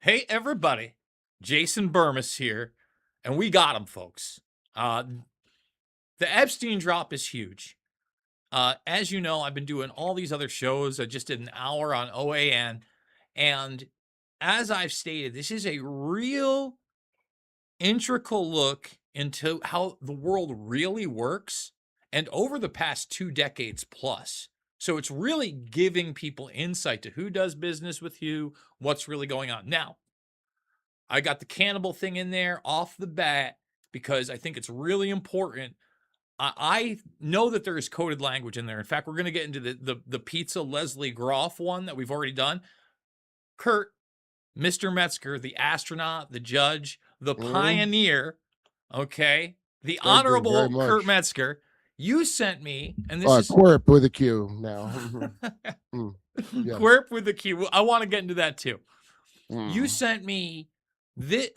Hey, everybody. Jason Bermas here, and we got him, folks. The Epstein drop is huge. As you know, I've been doing all these other shows. I just did an hour on OAN. And as I've stated, this is a real integral look into how the world really works and over the past 2 decades plus. So it's really giving people insight to who does business with you, what's really going on. Now, I got the cannibal thing in there off the bat because I think it's really important. I know that there is coded language in there. In fact, we're going to get into the pizza Leslie Groff one that we've already done. Kurt, Mr. Metzger, the astronaut, the judge, the pioneer, okay, the Thank you very honorable Kurt much. Metzger. You sent me, and this is Quirp with a Q now. Yeah. Quirp with the Q. I want to get into that too. You Mm. sent me this.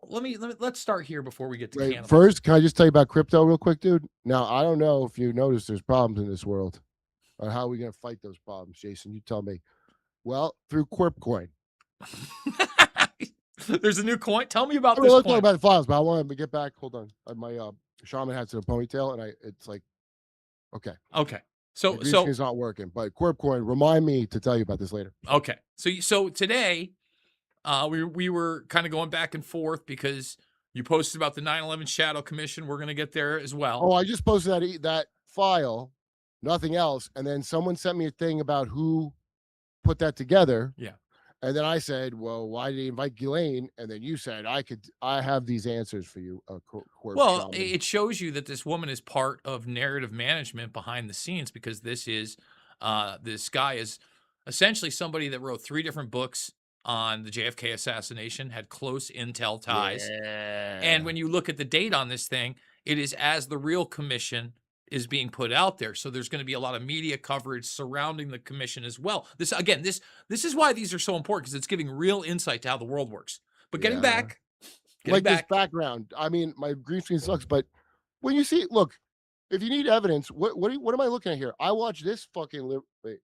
Let's start here before we get to Wait, cannibal. first, can I just tell you about crypto real quick, dude? Now, I don't know if you notice there's problems in this world. Or how are we going to fight those problems, Jason? You tell me. Well, through Quirp Coin. There's a new coin. Tell me about I mean, this let's talk coin. about the files, but I want to get back. Hold on. My shaman hats in a ponytail, and it's like, okay. Okay. The green screen's not working, but Quirp Coin, remind me to tell you about this later. Okay. So today, we were kind of going back and forth because you posted about the 9/11 Shadow Commission. We're going to get there as well. Oh, I just posted that file, nothing else, and then someone sent me a thing about who put that together. Yeah. And then I said, "Well, why did he invite Ghislaine?" And then you said, I have these answers for you." Well, it shows you that this woman is part of narrative management behind the scenes because this guy is essentially somebody that wrote 3 different books on the JFK assassination, had close intel ties. Yeah. And when you look at the date on this thing, it is as the real commission is being put out there. So there's going to be a lot of media coverage surrounding the commission as well. This is why these are so important because it's giving real insight to how the world works. But getting back, this background. I mean, my green screen sucks, but when you see, look, if you need evidence, what am I looking at here? I watched this fucking wait.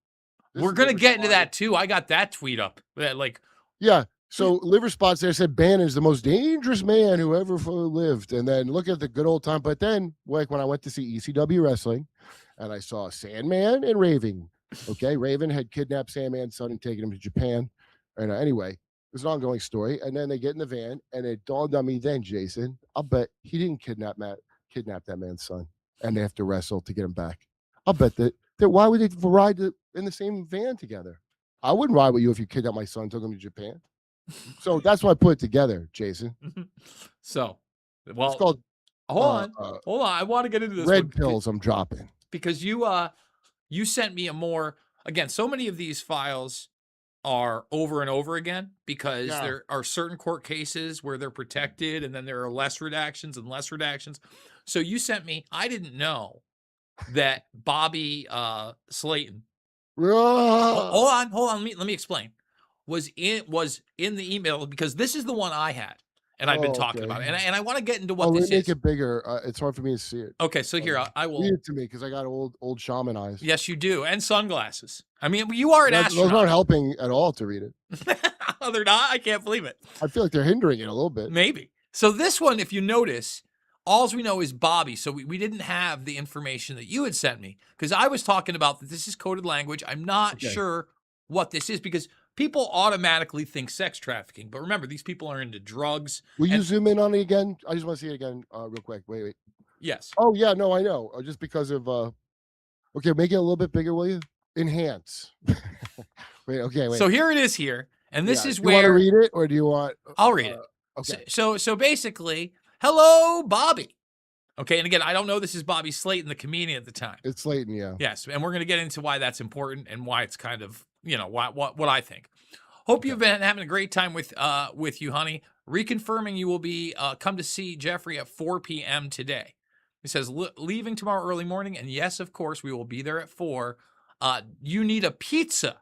We're going to get into that too. I got that tweet up. Yeah. So liver spots there said Bannon is the most dangerous man who ever lived. And then look at the good old time. But then, like when I went to see ECW wrestling, and I saw Sandman and Raven. Okay, Raven had kidnapped Sandman's son and taken him to Japan. And anyway, it's an ongoing story. And then they get in the van, and it dawned on me then, Jason, I'll bet he didn't kidnap that man's son, and they have to wrestle to get him back. I'll bet that why would they ride in the same van together? I wouldn't ride with you if you kidnapped my son, took him to Japan. So that's why I put it together, Jason. So, well, it's called. Hold on. I want to get into this. Red pills I'm dropping because you sent me a more again. So many of these files are over and over again because there are certain court cases where they're protected, and then there are less redactions and less redactions. So you sent me. I didn't know that Bobby Slayton. Hold on. Let me explain. Was in the email because this is the one I had and I've been talking about it, and I want to get into what this is. Make it bigger. It's hard for me to see it. Okay, so here I will read it to me because I got old shaman eyes. Yes, you do, and sunglasses. I mean, you are an astronaut. Those aren't helping at all to read it. Oh, they're not. I can't believe it. I feel like they're hindering it a little bit. Maybe. So this one, if you notice, all we know is Bobby. So we didn't have the information that you had sent me because I was talking about that this is coded language. I'm not sure what this is because people automatically think sex trafficking. But remember, these people are into drugs. Will you zoom in on it again? I just want to see it again real quick. Wait. Yes. Oh, yeah. No, I know. Just because of... Okay, make it a little bit bigger, will you? Enhance. Wait. So here it is here. And this is where... You want to read it or do you want... I'll read it. Okay. So basically, hello, Bobby. Okay, and again, I don't know this is Bobby Slayton, the comedian at the time. It's Slayton, yeah. Yes, and we're going to get into why that's important and why it's kind of, what I think. Hope you've been having a great time with you, honey. Reconfirming you will be come to see Jeffrey at 4 p.m. today. He says, leaving tomorrow early morning, and yes, of course, we will be there at 4. You need a pizza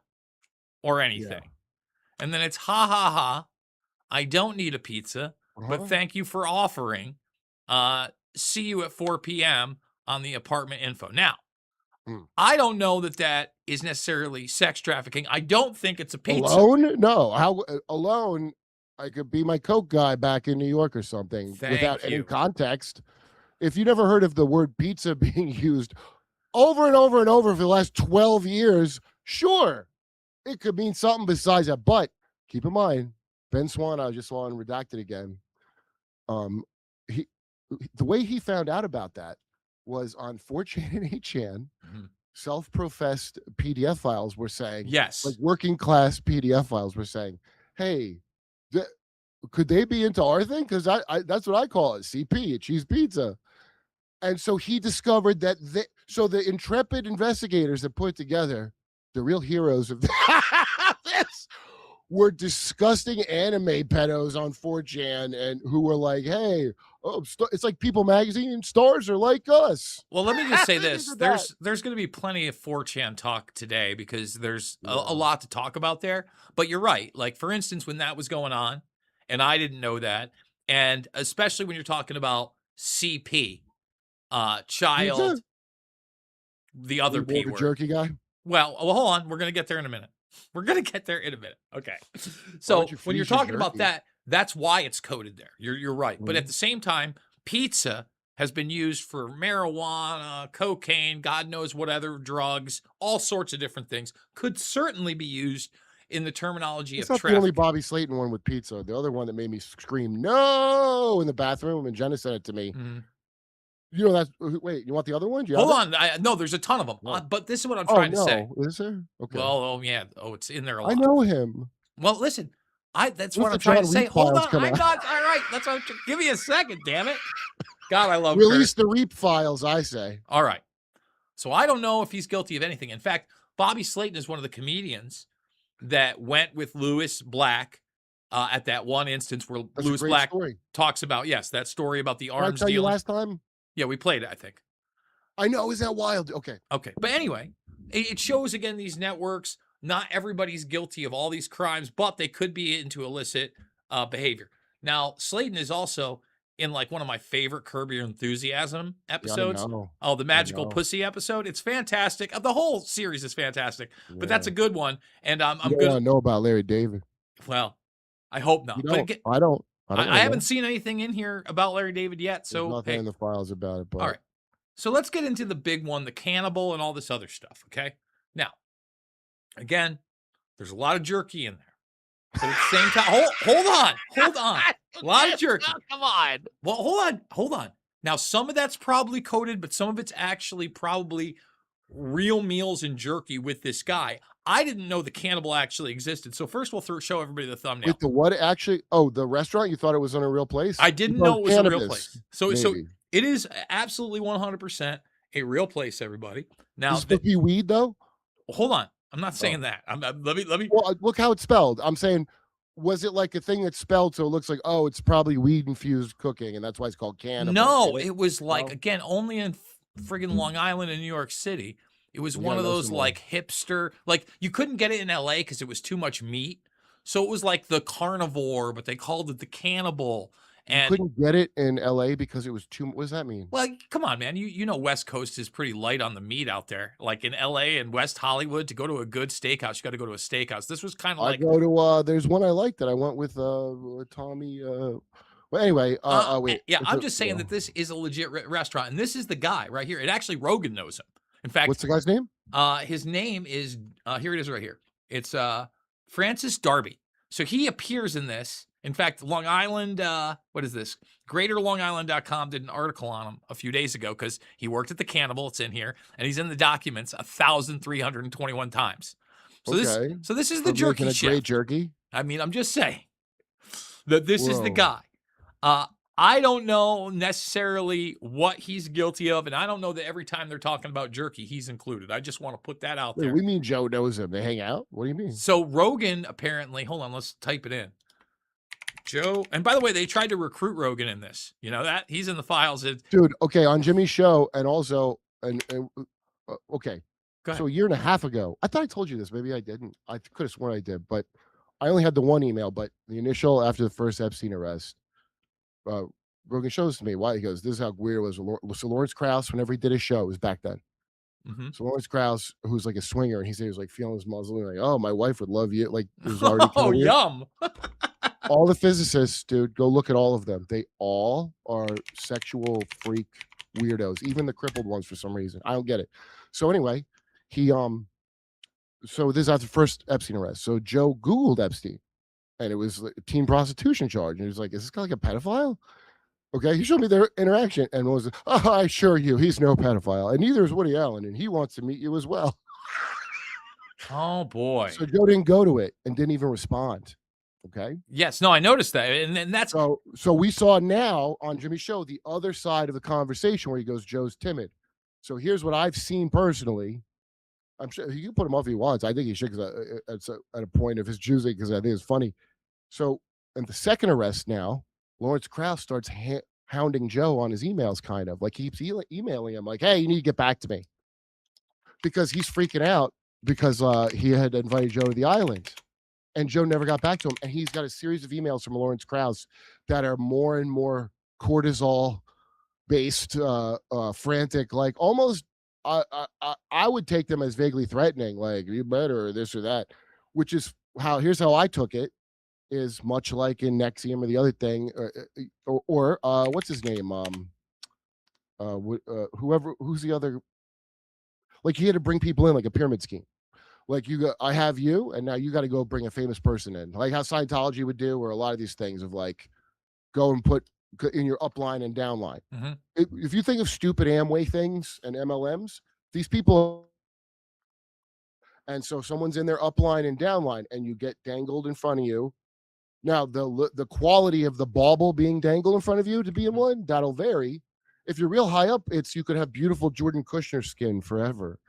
or anything. Yeah. And then it's ha, ha, ha. I don't need a pizza, but thank you for offering. See you at 4 p.m. on the apartment info. Now, I don't know that is necessarily sex trafficking. I don't think it's a pizza. Alone? No. How alone? I could be my coke guy back in New York or something without Thank any you. context. If you never heard of the word pizza being used over and over and over for the last 12 years, sure, it could mean something besides that. But keep in mind, Ben Swan, I just saw on Redacted again. Um, he the way he found out about that was on 4chan and 8chan. Mhm. Self-professed PDF files were saying, like Yes. working class PDF files were saying, "Hey, th- could they be into our thing? Because I that's what I call it, CP, a cheese pizza." And so he discovered that so the intrepid investigators that put together the real heroes of this were disgusting anime pedos on 4chan and who were like, "Hey, oh, it's like People Magazine, stars are like us." Well, let me just say They this. did that. There's going to be plenty of 4chan talk today because there's a Yeah. lot to talk about there. But you're right. Like, for instance, when that was going on, and I didn't know that, and especially when you're talking about CP, Pizza? child, the Are other you more P of a word. jerky guy? Well, hold on. We're going to get there in a minute. We're going to get there in a minute. Okay. Why don't So you when you're freeze your talking about jerky? that, that's why it's coded there. You're right. But at Mhm. the same time, pizza has been used for marijuana, cocaine, God knows what other drugs, all sorts of different things. Could certainly be used in the terminology It's of not the only trafficking. Bobby Slayton one with pizza. The other one that made me scream "No" in the bathroom, and Jenna sent it to me. Mhm. You know that's wait, you want the other one? Do you have Hold it? on. No, there's a ton of them. No. But this is what I'm Oh trying to say. no, is there? Okay. Well, oh yeah. Oh, it's in there a I lot. know him. Well, listen, that's What if what the I'm trying to John say. Reap Hold files on. come I'm out? not. All right. That's what give me a second, damn it. God, I love Release Kurt. the Reap files, I say. All right. So I don't know if he's guilty of anything. In fact, Bobby Slayton is one of the comedians that went with Lewis Black at that one instance where That's a Lewis great Black story. talks about, yes, that story about the Did I arms tell you dealing. last time? Yeah, we played it, I think. I know, is that wild? Okay. Okay. But anyway, it shows again these networks, not everybody's guilty of all these crimes, but they could be into illicit behavior. Now, Slayton is also in like one of my favorite Curb Your Enthusiasm Yeah, I episodes. know. Oh, the I magical know. pussy episode. It's fantastic. The whole series is fantastic, but that's Yeah. a good one. And You I'm don't good. wanna know about Larry David. Well, I hope You not. But don't. again, I don't. I don't I wanna haven't know. seen anything in here about Larry David yet. There's So, nothing hey, in the files about it, all but right. So let's get into the big one, the cannibal and all this other stuff. Okay. Now, again, there's a lot of jerky in there. But at the same time, hold on. A lot of jerky. come on. Well, hold on. Now, some of that's probably coded, but some of it's actually probably real meals and jerky with this guy. I didn't know the cannibal actually existed. So first, we'll show everybody the thumbnail. Wait, the what actually? Oh, the restaurant? You thought it was on a real place? I You didn't thought know it was a real cannabis, place. So maybe. it is absolutely 100% a real place. Everybody. Is Now, it supposed to be weed though? hold on. I'm not Oh. saying that. Let me. Well, look how it's spelled. I'm saying, was it like a thing that's spelled so it looks like, oh, it's probably weed infused cooking, and that's why it's called cannibal? No, Did it? it was like, No. again, only in friggin' Long Island and New York City. It was You one gotta of know those someone. like hipster, like you couldn't get it in LA because it was too much meat. So it was like the carnivore, but they called it the cannibal. You And couldn't get it in LA because it was too. What does that mean? well, come on, man. You know West Coast is pretty light on the meat out there. Like in LA and West Hollywood, to go to a good steakhouse, you got to go to a steakhouse. This was kind of I like go to there's one I like that I went with Tommy well anyway, wait. yeah, It's I'm a, just saying that this is a legit restaurant, and this is the guy right here. And actually, Rogan knows him. In fact, what's the guy's name? his name is here it is right here. It's Francis Darby. So he appears in this. In fact, Long Island, what is this? GreaterLongIsland.com did an article on him a few days ago because he worked at the Cannibal. It's in here, and he's in the documents 1,321 times. So Okay. this is the For making jerky a great chef. jerky. I mean, I'm just saying that this is the Whoa. guy. Uh, I don't know necessarily what he's guilty of, and I don't know that every time they're talking about jerky, he's included. I just want to put that out Wait, there. we mean Joe knows him. They hang out? What do you mean? So Rogan apparently, hold on, let's type it in. Joe, and by the way, they tried to recruit Rogan in this. You know that? He's in the files. Dude, okay, on Jimmy's show and also and okay. Go So ahead. a year and a half ago, I thought I told you this. Maybe I didn't. I could have sworn I did, but I only had the one email. But the initial after the first Epstein arrest, uh, Rogan shows to me why he goes. This is how weird it was. So Lawrence Krauss, whenever he did his show, it was back then. Mm-hmm. So Lawrence Krauss, who's like a swinger, and he said he was like feeling his muzzle, and like, oh, my wife would love you. Like it was already Oh, kind of weird. yum. All the physicists, dude, go look at all of them. They all are sexual freak weirdos, even the crippled ones for some reason. I don't get it. So anyway, he so this is after the first Epstein arrest. So Joe Googled Epstein and it was like a teen prostitution charge. And he was like, is this guy like a pedophile? Okay, he showed me their interaction and was, oh, I assure you, he's no pedophile. And neither is Woody Allen, and he wants to meet you as well. Oh boy. So Joe didn't go to it and didn't even respond. Okay. Yes, no, I noticed that, and that's So we saw now on Jimmy's show the other side of the conversation where he goes, Joe's timid. So here's what I've seen personally. I'm sure he can put him off if he wants. I think he should because it's at a point of his choosing because I think it's funny. So in the second arrest now, Lawrence Krauss starts hounding Joe on his emails, kind of like he keeps emailing him like, "Hey, you need to get back to me," because he's freaking out because he had invited Joe to the island, and Joe never got back to him, and he's got a series of emails from Lawrence Krauss that are more and more cortisol based, frantic, like almost. I would take them as vaguely threatening, like you better this or that, which is how here's how I took it is much like in Nexium or the other thing, or what's his name? Whoever, who's the other? Like he had to bring people in like a pyramid scheme. Like you go, I have you, and now you got to go bring a famous person in, like how Scientology would do, or a lot of these things of like go and put in your upline and downline. Mhm. If you think of stupid Amway things and MLMs, these people. And so someone's in their upline and downline, and you get dangled in front of you. Now, the quality of the bauble being dangled in front of you to be in one, that'll vary. If you're real high up, it's you could have beautiful Jordan Kushner skin forever.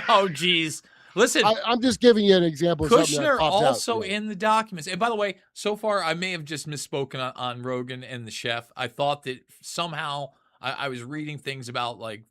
Oh, geez. Listen, I'm just giving you an example of something that Kushner popped out, also you know. in the documents. And by the way, so far I may have just misspoken on Rogan and the chef. I thought that somehow I was reading things about like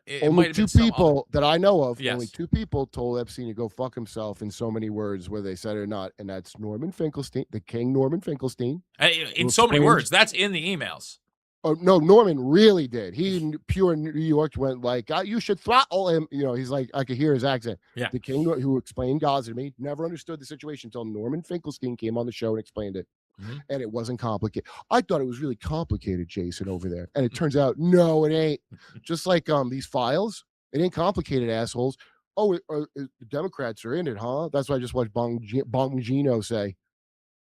it Only might have been two some other. people that I know of, only Yes. two people told Epstein to go fuck himself in so many words, whether they said it or not, and that's Norman Finkelstein, the King Norman Finkelstein, In who so many explained. words. That's in the emails. Oh no, Norman really did. He pure New York went like, you should throttle him. You know, he's like, I could hear his accent. Yeah. The king who explained Gaza to me never understood the situation until Norman Finkelstein came on the show and explained it. Mhm. And it wasn't complicated. I thought it was really complicated, Jason, over there. And it turns out, no, it ain't. Just like these files, it ain't complicated, assholes. Oh, the Democrats are in it, huh? That's what I just watched Bongino say.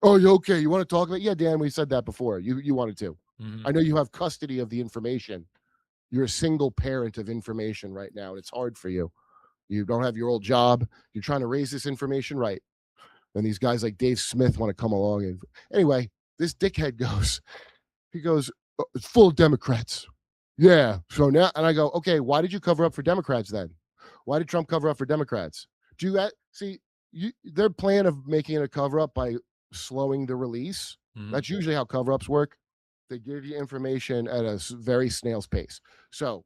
Oh, you okay? You want to talk about it? Yeah, Dan, we said that before. You wanted to. Mhm. I know you have custody of the information. You're a single parent of information right now, and it's hard for you. You don't have your old job. You're trying to raise this information right. And these guys like Dave Smith want to come along. And anyway, this dickhead he goes, it's full of Democrats. Yeah. So now, and I go, okay, why did you cover up for Democrats then? Why did Trump cover up for Democrats? Do you see their plan of making it a cover up by slowing the release? Mhm. That's usually how cover ups work. They give you information at a very snail's pace. So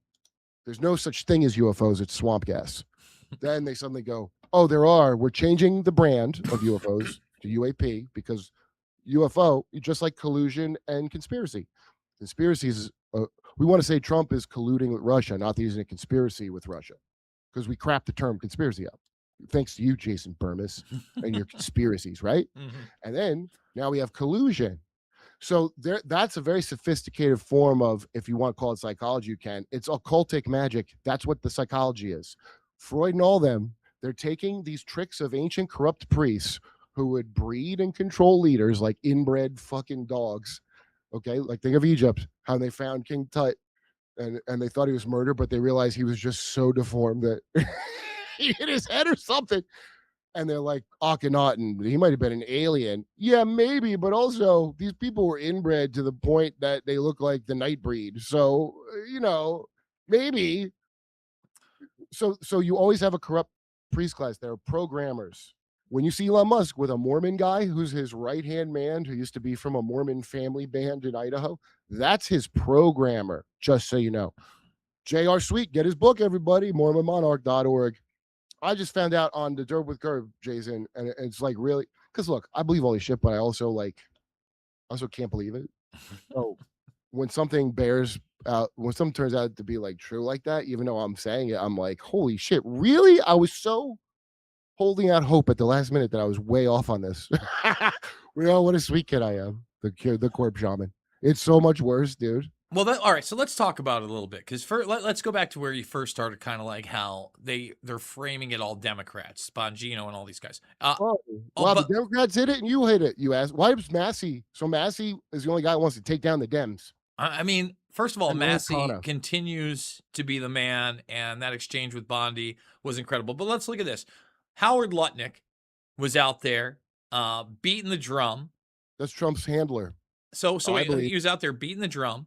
there's no such thing as UFOs. It's swamp gas. Then they suddenly go, oh, there are. We're changing the brand of UFOs to UAP because UFO, just like collusion and conspiracy. Conspiracies, we want to say Trump is colluding with Russia, not that he's in a conspiracy with Russia, because we crap the term conspiracy up. Thanks to you, Jason Bermas, and your conspiracies, right? Mhm. And then now we have collusion. So that's a very sophisticated form of, if you want to call it psychology, you can. It's occultic magic. That's what the psychology is. Freud and all them, they're taking these tricks of ancient corrupt priests who would breed and control leaders like inbred fucking dogs. Okay, like think of Egypt, how they found King Tut and they thought he was murdered, but they realized he was just so deformed that he hit his head or something. And they're like Akhenaten, he might have been an alien. Yeah, maybe, but also these people were inbred to the point that they look like the night breed. So, maybe. So you always have a corrupt priest class. There are programmers. When you see Elon Musk with a Mormon guy who's his right hand man, who used to be from a Mormon family band in Idaho, that's his programmer, just so you know. J.R. Sweet, get his book, everybody, MormonMonarch.org. I just found out on the Dirt with Curve, Jason, and it's like really because look, I believe all this shit, but I also can't believe it. So when something when something turns out to be like true like that, even though I'm saying it, I'm like, holy shit, really? I was so holding out hope at the last minute that I was way off on this. What a sweet kid I am. The corpse shaman. It's so much worse, dude. Well, all right. So let's talk about it a little bit, because let's go back to where you first started, kind of like how they're framing it all Democrats, Bongino and all these guys. Oh, wow, the But Democrats hit it and you hit it. You asked, why was Massey? So Massey is the only guy who wants to take down the Dems. I mean, first of all, And Massey O'Connor. continues to be the man, and that exchange with Bondi was incredible. But let's look at this. Howard Lutnick was out there beating the drum. That's Trump's handler. So I he believe. was out there beating the drum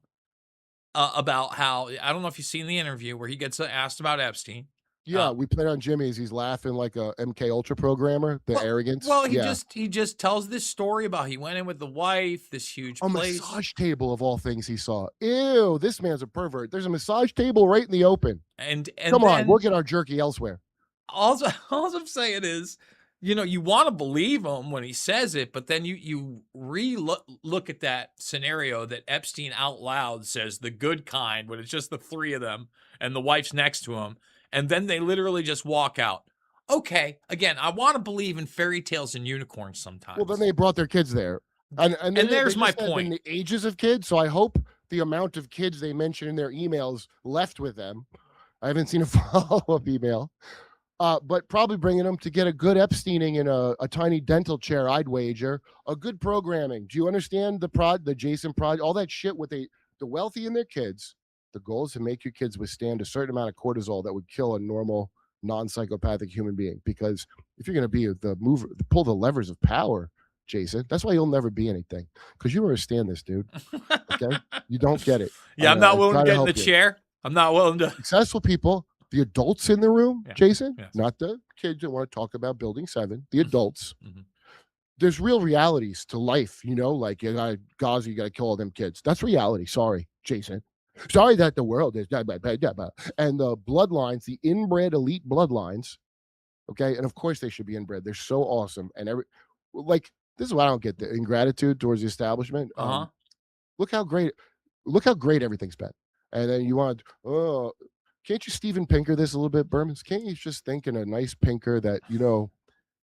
about how, I don't know if you've seen the interview where he gets asked about Epstein. Yeah, we played on Jimmy's. He's laughing like a MK Ultra programmer. The arrogance. Well, Yeah. he just tells this story about he went in with the wife, this huge A place. massage table of all things he saw. Ew, this man's a pervert. There's a massage table right in the open. And Come on, then, we'll get our jerky elsewhere. all I'm saying is, you want to believe him when he says it, but then you look at that scenario that Epstein out loud says the good kind when it's just the three of them and the wife's next to him, and then they literally just walk out. Okay, again, I want to believe in fairy tales and unicorns sometimes. Well, then they brought their kids there. And there's my said point. in the ages of kids, so I hope the amount of kids they mention in their emails left with them. I haven't seen a follow-up email. But probably bringing them to get a good Epsteining in a tiny dental chair, I'd wager. A good programming. Do you understand the Jason prod, all that shit with the wealthy and their kids? The goal is to make your kids withstand a certain amount of cortisol that would kill a normal, non-psychopathic human being. Because if you're going to be the mover, pull the levers of power, Jason, that's why you'll never be anything. Because you don't understand this, dude. Okay, you don't get it. Yeah, I'm not willing to get in the chair. I'm not willing to. Successful people. The adults in the room, Yeah. Jason, Yes. not the kids that want to talk about Building 7, the adults. Mm-hmm. There's real realities to life, like you got Gaza, you got to kill all them kids. That's reality. Sorry, Jason. Sorry that the world is. And the bloodlines, the inbred elite bloodlines, okay? And of course they should be inbred. They're so awesome. And this is what I don't get, the ingratitude towards the establishment. Look how great everything's been. And then you want, can't you Steven Pinker this a little bit, Bermas? Can't you just think in a nice Pinker that,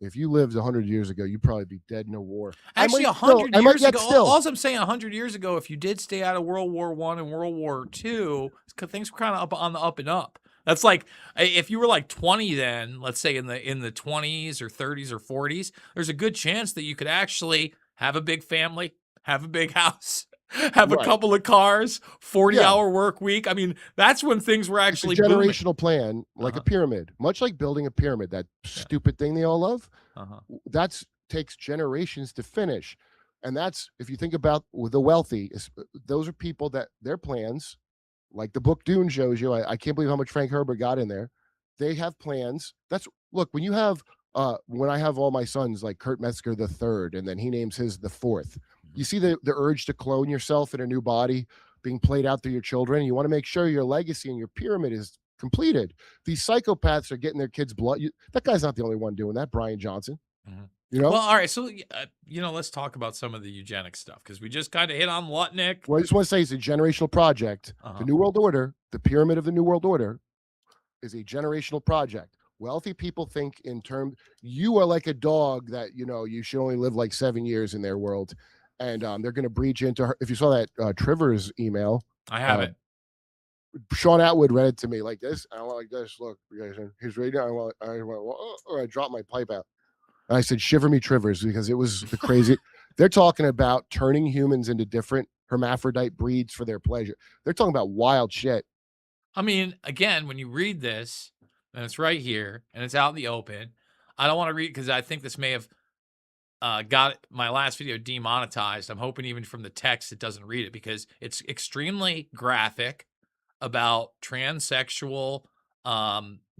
if you lived 100 years ago, you'd probably be dead in a war. Actually, 100 years ago, all I'm saying, 100 years ago, if you did stay out of World War I and World War II, things were kind of on the up and up. That's like, if you were like 20 then, let's say in the 20s or 30s or 40s, there's a good chance that you could actually have a big family, have a big house, have a couple of cars, 40-hour work week. I mean, that's when things were actually it's a generational plan, like a pyramid, much like building a pyramid, that stupid thing they all love. That takes generations to finish. And that's, if you think about the wealthy, those are people that their plans, like the book Dune shows you, I can't believe how much Frank Herbert got in there. They have plans. Look, when you have, when I have all my sons, like Kurt Metzger the third, and then he names his the fourth, you see the urge to clone yourself in a new body being played out through your children. You want to make sure your legacy and your pyramid is completed. These psychopaths are getting their kids' blood. That guy's not the only one doing that, Brian Johnson. Well, all right. So, let's talk about some of the eugenics stuff, because we just kind of hit on Lutnick. Well, I just want to say it's a generational project. The New World Order, the pyramid of the New World Order, is a generational project. Wealthy people think in terms, you are like a dog that, you should only live like 7 years in their world. And they're going to breach into her. If you saw that Trivers email. I have it. Sean Atwood read it to me like this. I went like this. Look, he's right now. I dropped my pipe out. And I said, shiver me Trivers, because it was the crazy. They're talking about turning humans into different hermaphrodite breeds for their pleasure. They're talking about wild shit. I mean, again, when you read this, and it's right here, and it's out in the open, I don't want to read, because I think this may have got my last video demonetized. I'm hoping even from the text it doesn't read it, because it's extremely graphic about transsexual,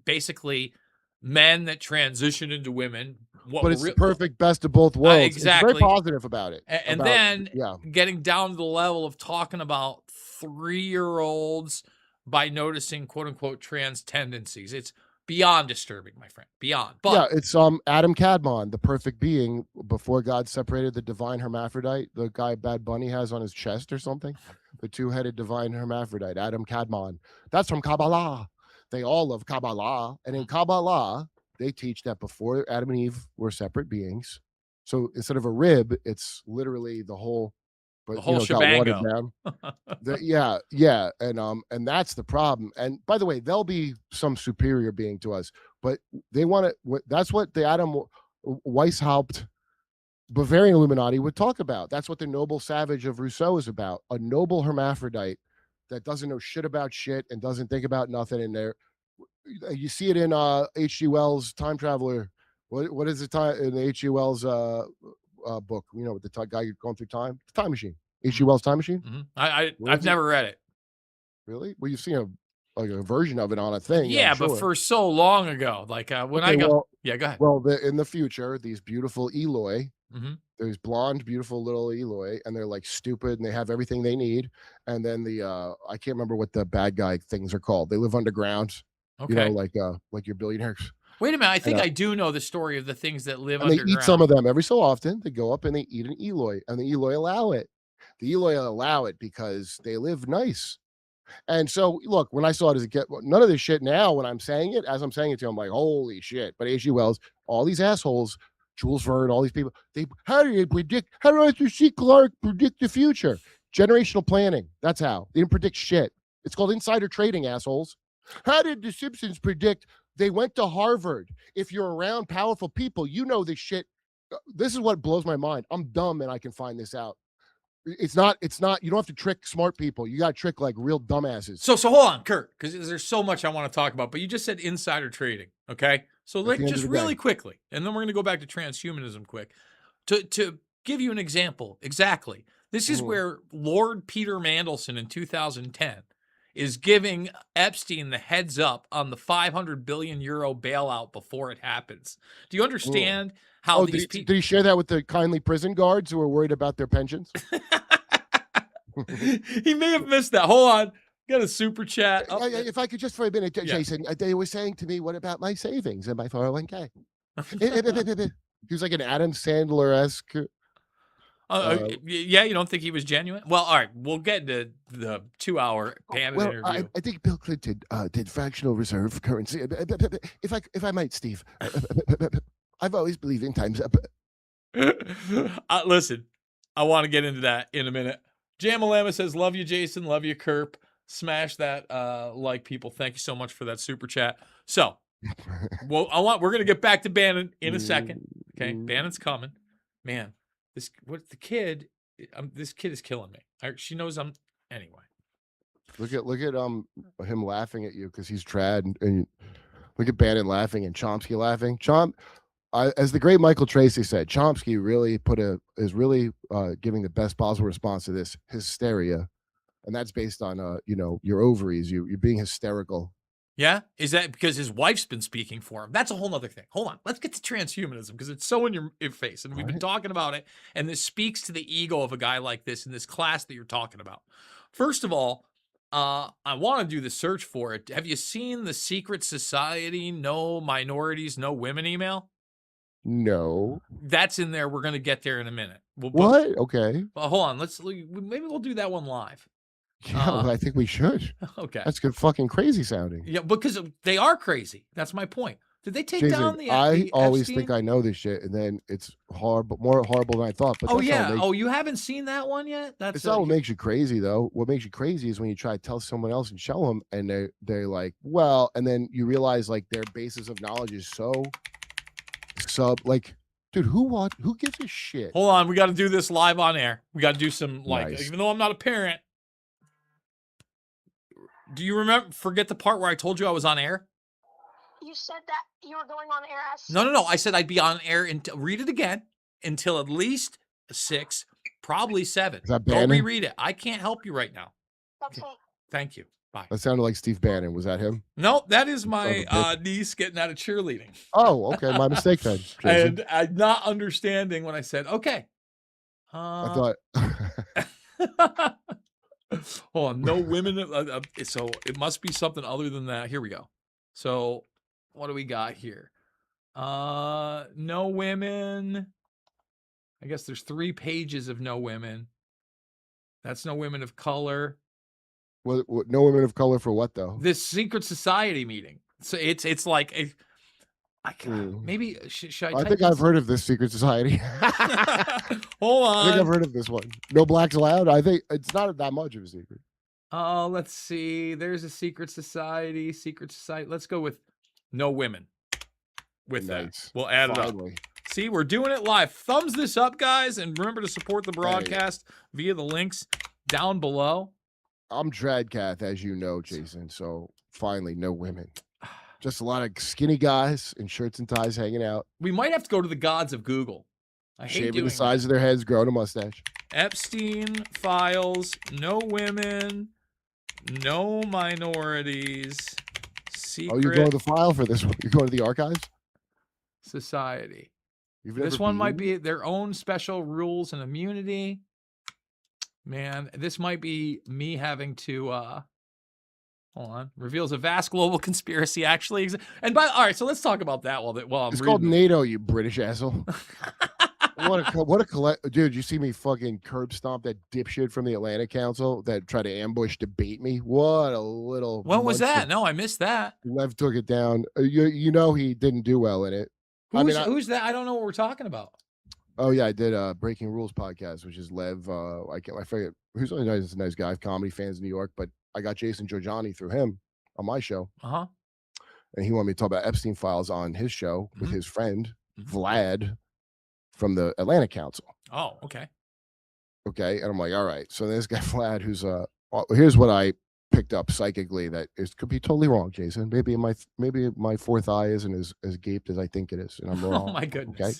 basically men that transition into women. But it's the perfect best of both worlds. Exactly. It's very positive about it. And then getting down to the level of talking about 3-year-olds by noticing quote unquote trans tendencies. It's beyond disturbing, my friend. Beyond. But it's Adam Cadmon, the perfect being before God separated the divine hermaphrodite, the guy Bad Bunny has on his chest or something. The two-headed divine hermaphrodite, Adam Cadmon. That's from Kabbalah. They all love Kabbalah. And in Kabbalah, they teach that before Adam and Eve were separate beings. So instead of a rib, it's literally the whole, The but whole it got watered shebango. down. Yeah, and that's the problem. And by the way, they'll be some superior being to us, but they want to. That's what the Adam Weishaupt Bavarian Illuminati would talk about. That's what the noble savage of Rousseau is about. A noble hermaphrodite that doesn't know shit about shit and doesn't think about nothing. And there, you see it in H.G. Wells' Time Traveler. What is the time in H.G. Wells' book? You know, with the guy going through time, the Time Machine. H.G. Wells' Time Machine. I've never read it. Really? Well, you've seen a version of it on a thing. Yeah, I'm but sure. for so long ago, like when Okay, I go, well, yeah, go ahead. well, in the future, these beautiful Eloi, Hmm. there's blonde, beautiful little Eloi, and they're like stupid, and they have everything they need. And then the I can't remember what the bad guy things are called. They live underground, you know, Okay. like your billionaires. Wait a minute. I And think I do know the story of the things that live and they eat some underground. of them every so often. They go up and they eat an Eloi, and the Eloi allow it. The Eloi allow it because they live nice. And so, look, when I saw it as a kid, none of this shit now, when I'm saying it, as I'm saying it to him, I'm like, holy shit. But H.G. Wells, all these assholes, Jules Verne, all these people, how do Arthur C. Clarke predict the future? Generational planning. That's how. They didn't predict shit. It's called insider trading, assholes. How did the Simpsons predict? They went to Harvard. If you're around powerful people, you know this shit. This is what blows my mind. I'm dumb and I can find this out. It's not, you don't have to trick smart people. You got to trick like real dumbasses. So hold on, Kurt, because there's so much I want to talk about. But you just said insider trading, okay? So At the end of just the really day. quickly, and then we're going to go back to transhumanism quick. To give you an example, exactly. This is Mhm. where Lord Peter Mandelson in 2010 is giving Epstein the heads up on the 500 billion euro bailout before it happens. Do you understand how Oh, these did people? he share that with the kindly prison guards who are worried about their pensions? He may have missed that. Hold on. Got a super chat up there. If I could just for a minute, Yeah. Jason, they were saying to me, what about my savings and my 401k? He was like an Adam Sandler-esque. Yeah, you don't think he was genuine? Well, all right, we'll get into the 2-hour Bannon Well, I interview. think Bill Clinton did fractional reserve currency. If I might, Steve, I've always believed in times up. Listen, I want to get into that in a minute. Jamalama says, "Love you, Jason. Love you, Kerp. Smash that like, people. Thank you so much for that super chat." So, well, we're gonna get back to Bannon in a second. Okay, Bannon's coming. Man, this this kid is killing me. She knows I'm anyway. Look at him laughing at you because he's trad, and look at Bannon laughing and Chomsky laughing. As the great Michael Tracy said, Chomsky really is really giving the best possible response to this hysteria, and that's based on your ovaries, you're being hysterical. Yeah? Is that because his wife's been speaking for him? That's a whole nother thing. Hold on. Let's get to transhumanism because it's so in your face. And we've been talking about it. And this speaks to the ego of a guy like this in this class that you're talking about. First of all, I want to do the search for it. Have you seen the Secret Society No Minorities, No Women email? No. That's in there. We're going to get there in a minute. What? Okay. Well, hold on. Maybe we'll do that one live. Yeah, well, I think we should. Okay. That's good fucking crazy sounding. Yeah, because they are crazy. That's my point. Did they take Jason, down the I always Epstein? think I know this shit, and then it's horrible, more horrible than I thought. But Oh that's yeah. Oh, you haven't seen that one yet? it's not what makes you crazy, though. What makes you crazy is when you try to tell someone else and show them, and they're like, well, and then you realize like their basis of knowledge is so like, dude, who gives a shit? Hold on, we got to do this live on air. We got to do some Nice. even though I'm not a parent. Do you forget the part where I told you I was on air? You said that you were going on air at 6? No. I said I'd be on air read it again until at least 6, probably 7. Is that Don't Bannon? reread it. I can't help you right now. Okay. Thank you. Bye. That sounded like Steve Bannon. Was that him? No, that is my bitch. niece getting out of cheerleading. Oh, okay. My mistake then. Jason. And I'm not understanding when I said, okay. I thought. Hold on, no women. So it must be something other than that. Here we go. So what do we got here? No women. I guess there's 3 pages of no women. That's no women of color. What, no women of color for what though? This secret society meeting. So it's like I maybe should I I type think I've heard of this secret society. Hold I think I've on. heard of this one. No blacks allowed. I think it's not that much of a secret. Let's see. There's a secret society. Secret society. Let's go with no women. With that, Nice. we'll add it up. Finally. See, we're doing it live. Thumbs this up, guys, and remember to support the broadcast via the links down below. I'm Dreadcath, as you know, Jason. So finally, no women. Just a lot of skinny guys in shirts and ties hanging out. We might have to go to the gods of Google. I hate shaving doing the sides of their heads, growing a mustache. Epstein files, no women, no minorities, secret Oh, you're going to the file for this one? You're going to the archives? society. You've This never one might been? be their own special rules and immunity. Man, this might be me having to hold on. Reveals a vast global conspiracy actually exists. And all right, so let's talk about that while I'm It's reading called this. NATO, you British asshole. What a collect, dude! You see me fucking curb stomp that dipshit from the Atlantic Council that tried to ambush debate me. What a little. When was muncher. that? No, I missed that. Lev took it down. You know he didn't do well in it. Who's that? I don't know what we're talking about. Oh yeah, I did a Breaking Rules podcast, which is Lev. I forget who's a nice guy, comedy fans in New York, but I got Jason Giorgiani through him on my show, and he wanted me to talk about Epstein files on his show with his friend Vlad from the Atlantic Council. Oh, okay. Okay, and I'm like, all right. So this guy Vlad, who's here's what I picked up psychically that could be totally wrong, Jason. Maybe my fourth eye isn't as gaped as I think it is, and I'm wrong. Oh my goodness. Okay,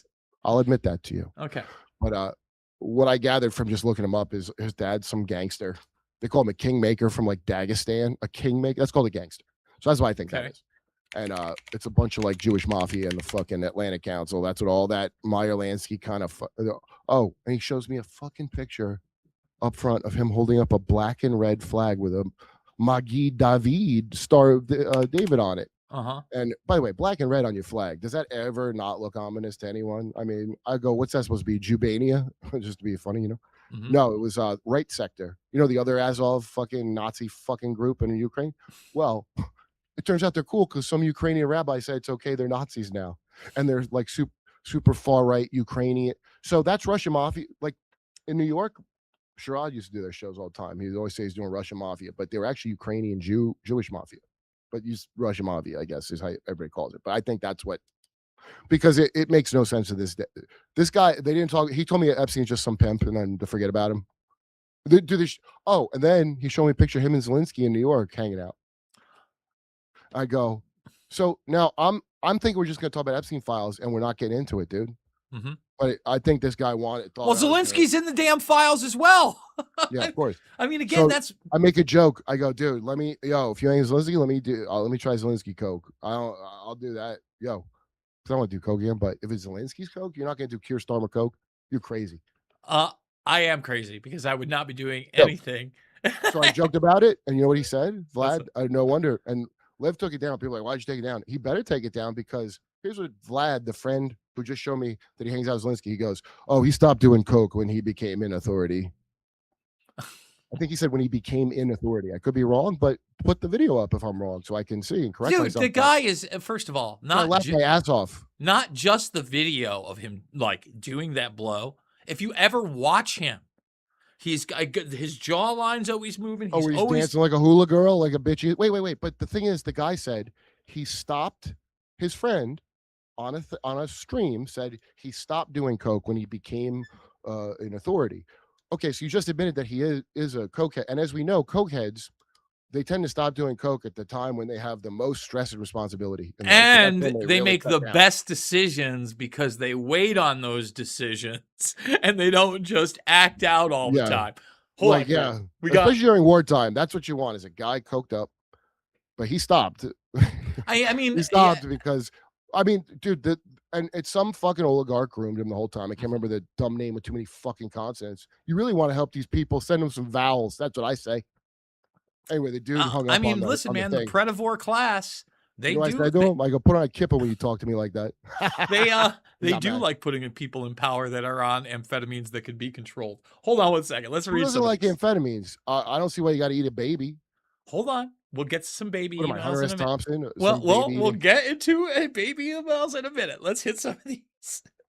I'll admit that to you. Okay. But what I gathered from just looking him up is his dad's some gangster. They call him a kingmaker from like Dagestan. A kingmaker. That's called a gangster. So that's what I think that is. And it's a bunch of like Jewish mafia in the fucking Atlantic Council. That's what all that Meyer Lansky kind of. Oh, and he shows me a fucking picture up front of him holding up a black and red flag with a Magid David Star of David on it. And by the way, black and red on your flag, does that ever not look ominous to anyone? I mean, I go, what's that supposed to be? Jubania? Just to be funny, you know? No, it was right sector. You know, the other Azov fucking Nazi fucking group in Ukraine? Well, it turns out they're cool because some Ukrainian rabbi said it's okay, they're Nazis now. And they're like super far right Ukrainian. So that's Russian mafia. Like in New York, Sherrod used to do their shows all the time. He always say he's doing Russian mafia, but they were actually Ukrainian Jewish mafia. But use Russian mafia, I guess, is how everybody calls it. But I think that's what, because it makes no sense to this day. This guy, they didn't talk. He told me Epstein's just some pimp, and then to forget about him. And then he showed me a picture of him and Zelensky in New York hanging out. I go, so now I'm thinking we're just gonna talk about Epstein files, and we're not getting into it, dude. But I think this guy wanted. Well, Zelensky's in the damn files as well. Yeah, of course. I mean, again, so I make a joke. I go, dude, let me if you ain't Zelensky, let me try Zelensky coke. I'll do that, because I don't want to do coke again. But if it's Zelensky's coke, you're not gonna do Keir Starmer coke. You're crazy. I am crazy because I would not be doing anything. So I joked about it, and you know what he said, Vlad? No wonder. And Lev took it down. People are like, why'd you take it down? He better take it down because here's what Vlad, the friend who just showed me that he hangs out with Zelensky, he goes, oh, he stopped doing coke when he became in authority. I think he said when he became in authority. I could be wrong, but put the video up if I'm wrong so I can see and correct myself. Dude, the guy is, first of all, I laughed my ass off. Not just the video of him like doing that blow. If you ever watch him, his jawline's always moving. He's always dancing like a hula girl, like a bitch. Wait. But the thing is, the guy said he stopped. His friend on a stream said he stopped doing coke when he became in authority. Okay, so you just admitted that he is a cokehead, and as we know, cokeheads, they tend to stop doing coke at the time when they have the most stress and responsibility. And they really make the best decisions because they wait on those decisions and they don't just act out all the time. Especially during wartime. That's what you want, is a guy coked up. But he stopped. I mean, he stopped because, I mean, dude, and it's some fucking oligarch groomed him the whole time. I can't remember the dumb name with too many fucking consonants. You really want to help these people, send them some vowels. That's what I say. Anyway, the dude hung up. I mean, listen, man, the Predivore class, they do. I go, put on a kippa when you talk to me like that. They do like putting in people in power that are on amphetamines that can be controlled. Hold on one second. Let's read. Who doesn't like amphetamines? I don't see why you got to eat a baby. hold on. We'll get to some baby What am I, emails Hunter in S. a minute. Thompson? Well, Some baby we'll eating? get into a baby emails in a minute. Let's hit some of these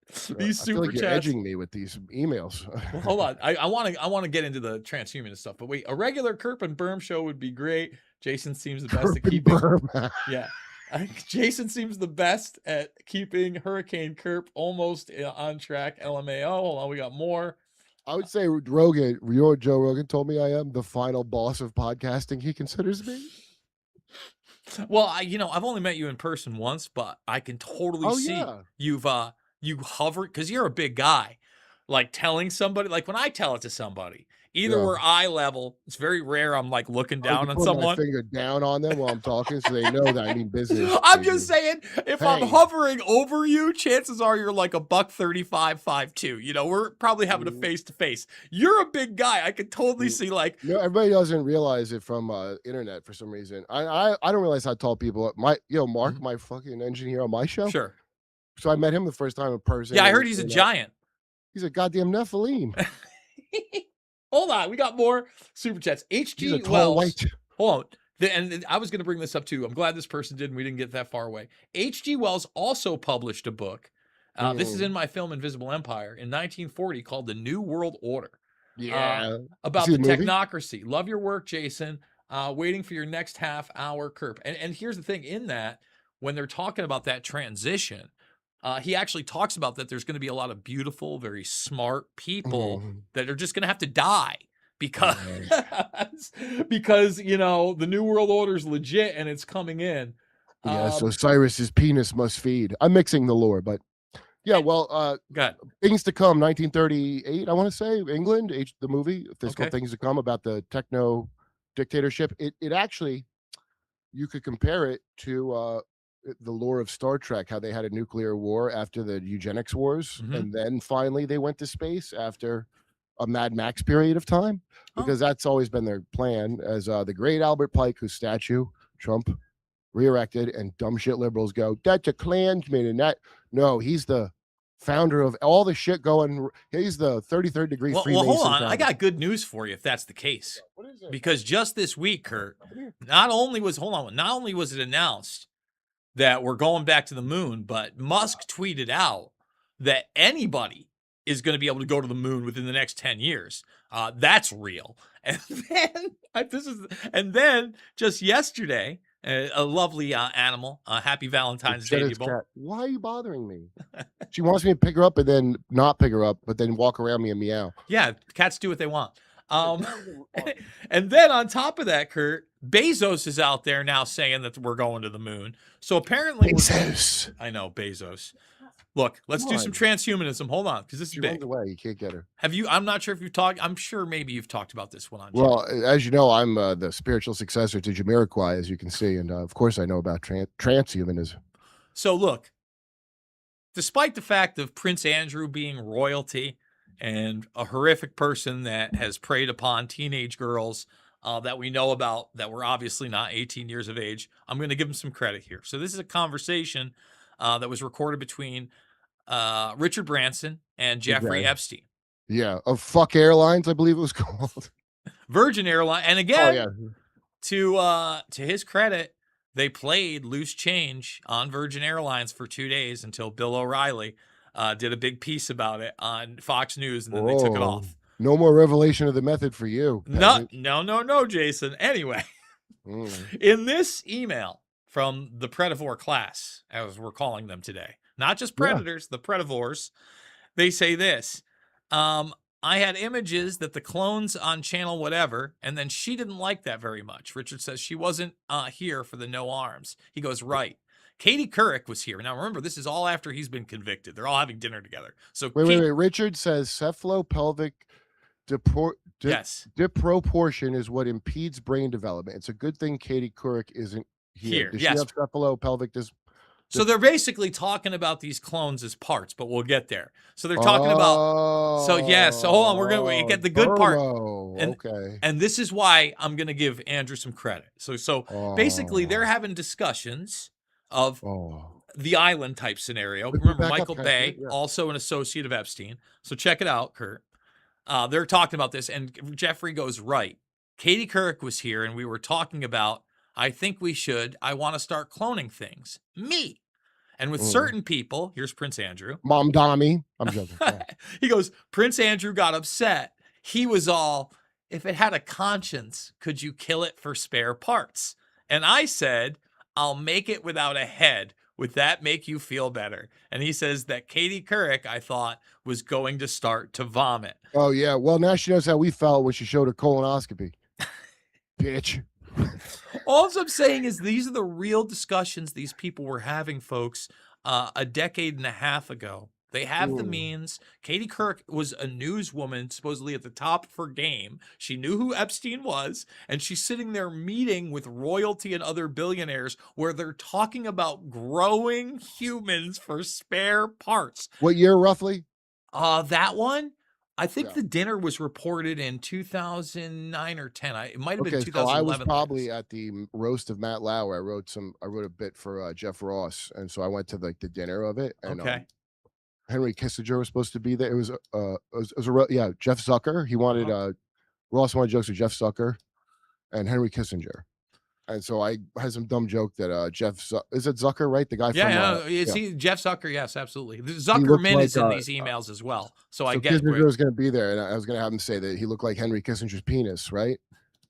I feel super like you're chats. edging me with these emails. Well, hold on. I want to get into the transhumanist stuff, but wait, a regular Kerp and Berm show would be great. Jason seems the best at keeping. Yeah, Jason seems the best at keeping Hurricane Kerp almost on track. LMAO. Hold on, we got more. I would say Rogan. You know what Joe Rogan told me I am? The final boss of podcasting. He considers me. Well, I've only met you in person once, but I can totally see you've you hover because you're a big guy. Like telling somebody, like when I tell it to somebody, either we're eye level. It's very rare I'm like looking down on put someone. My finger down on them while I'm talking, so they know that I mean business. I'm just saying, if I'm hovering over you, chances are you're like a $135, 5'2". You know, we're probably having a face to face. You're a big guy. I could totally see like. No, everybody doesn't realize it from internet for some reason. I don't realize how tall people are. Mark, my fucking engineer on my show. Sure. So I met him the first time in person. Yeah, I heard he's a giant. He's a goddamn Nephilim. Hold on, we got more super chats. HG Wells. Hold on. And I was going to bring this up too. I'm glad this person did, and we didn't get that far away. H.G. Wells also published a book. This is in my film Invisible Empire in 1940 called The New World Order. Yeah. About the technocracy. Love your work, Jason. Waiting for your next half hour Kerp. And here's the thing in that, when they're talking about that transition, he actually talks about that there's going to be a lot of beautiful, very smart people that are just going to have to die because the New World Order is legit and it's coming in. So Cyrus's penis must feed. I'm mixing the lore, but yeah, well, Things to Come, 1938, I want to say, England, the movie. It's called Things to Come, about the techno dictatorship. It actually, you could compare it to the lore of Star Trek, how they had a nuclear war after the eugenics wars, and then finally they went to space after a Mad Max period of time, because that's always been their plan. As the great Albert Pike, whose statue Trump re-erected, and dumb shit liberals go, that's a Klansman, and no, he's the founder of all the shit going. He's the 33rd degree Freemason. Well, hold on. I got good news for you if that's the case. What is it? Because just this week, Kurt, not only was it announced that we're going back to the moon, but Musk tweeted out that anybody is going to be able to go to the moon within the next 10 years. That's real. And then just yesterday, a lovely animal, happy Valentine's Day. Why are you bothering me? She wants me to pick her up and then not pick her up, but then walk around me and meow. Yeah, cats do what they want. And then on top of that, Kurt, Bezos is out there now saying that we're going to the moon. So apparently, Bezos. I know, Bezos. Look, let's do some transhumanism. Hold on, because this is big. Runs away. You can't get her. Have you? I'm not sure if you've talked. I'm sure maybe you've talked about this one on. Well, as you know, I'm the spiritual successor to Jamiroquai, as you can see, and of course, I know about transhumanism. So look, despite the fact of Prince Andrew being royalty and a horrific person that has preyed upon teenage girls that we know about that were obviously not 18 years of age, I'm going to give him some credit here. So this is a conversation that was recorded between Richard Branson and Jeffrey Epstein. Yeah, of Fuck Airlines, I believe it was called. Virgin Airlines. And again, to his credit, they played Loose Change on Virgin Airlines for 2 days until Bill O'Reilly did a big piece about it on Fox News, and then they took it off. No more revelation of the method for you. No, Jason. Anyway, in this email from the Predivore class, as we're calling them today, not just predators, the Predivores, they say this. I had images that the clones on channel whatever, and then she didn't like that very much. Richard says she wasn't here for the no arms. He goes, right. Katie Couric was here. Now, remember, this is all after he's been convicted. They're all having dinner together. So wait. Richard says cephalopelvic disproportion is what impedes brain development. It's a good thing Katie Couric isn't here. Does she have cephalopelvic So they're basically talking about these clones as parts, but we'll get there. So they're talking about. So hold on, we're gonna get the good part. And this is why I'm gonna give Andrew some credit. So basically, they're having discussions of the island type scenario. Remember, Michael Bay, also an associate of Epstein. So check it out, Kurt. They're talking about this, and Jeffrey goes, right. Katie Couric was here and we were talking about, I want to start cloning things. Me. And with certain people, here's Prince Andrew. Mom Dommy. I'm joking. Yeah. He goes, Prince Andrew got upset. He was all, if it had a conscience, could you kill it for spare parts? And I said, I'll make it without a head. Would that make you feel better? And he says that Katie Couric, I thought, was going to start to vomit. Oh, yeah. Well, now she knows how we felt when she showed her colonoscopy. Bitch. All I'm saying is these are the real discussions these people were having, folks, a decade and a half ago. They have the means. Katie Couric was a newswoman, supposedly at the top of her game. She knew who Epstein was, and she's sitting there meeting with royalty and other billionaires where they're talking about growing humans for spare parts. What year, roughly? That one? I think the dinner was reported in 2009 or 10. It might have been 2011. So I was probably at the roast of Matt Lauer. I wrote a bit for Jeff Ross, and so I went to the dinner of it. And Henry Kissinger was supposed to be there. It was Jeff Zucker. He wanted Ross wanted jokes with Jeff Zucker and Henry Kissinger. And so I had some dumb joke that is it Zucker, right? The guy from Jeff Zucker, yes, absolutely. Zuckerman is in these emails as well. So I get Kissinger was going to be there, and I was going to have him say that he looked like Henry Kissinger's penis, right?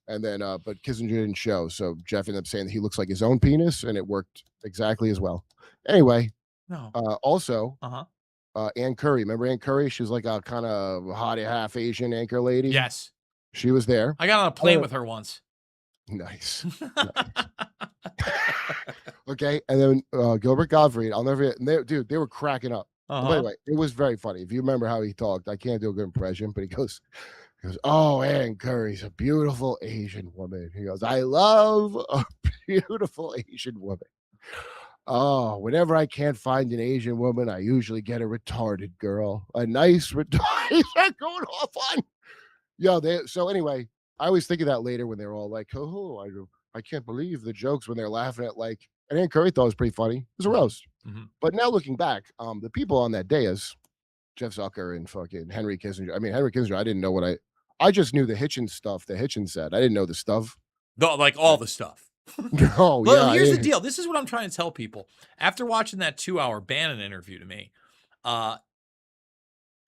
And then but Kissinger didn't show, so Jeff ended up saying that he looks like his own penis, and it worked exactly as well. Anyway, also Ann Curry. Remember Ann Curry? She was like a kind of hot half Asian anchor lady. Yes. She was there. I got on a plane with her once. Nice. Okay. And then Gilbert Gottfried. I'll never forget. They were cracking up. By the way, it was very funny. If you remember how he talked, I can't do a good impression, but he goes, oh, Ann Curry's a beautiful Asian woman. He goes, I love a beautiful Asian woman. Oh, whenever I can't find an Asian woman, I usually get a retarded girl. A nice retarded going off on. So anyway, I always think of that later when they're all like, oh, I can't believe the jokes when they're laughing at like, and Ann Curry thought it was pretty funny. It was a roast. But now looking back, the people on that day is Jeff Zucker and fucking Henry Kissinger. I mean, Henry Kissinger, I didn't know I just knew the Hitchens stuff that Hitchens said. I didn't know the stuff. Like all the stuff. No, well, here's the deal. This is what I'm trying to tell people. After watching that 2-hour Bannon interview to me,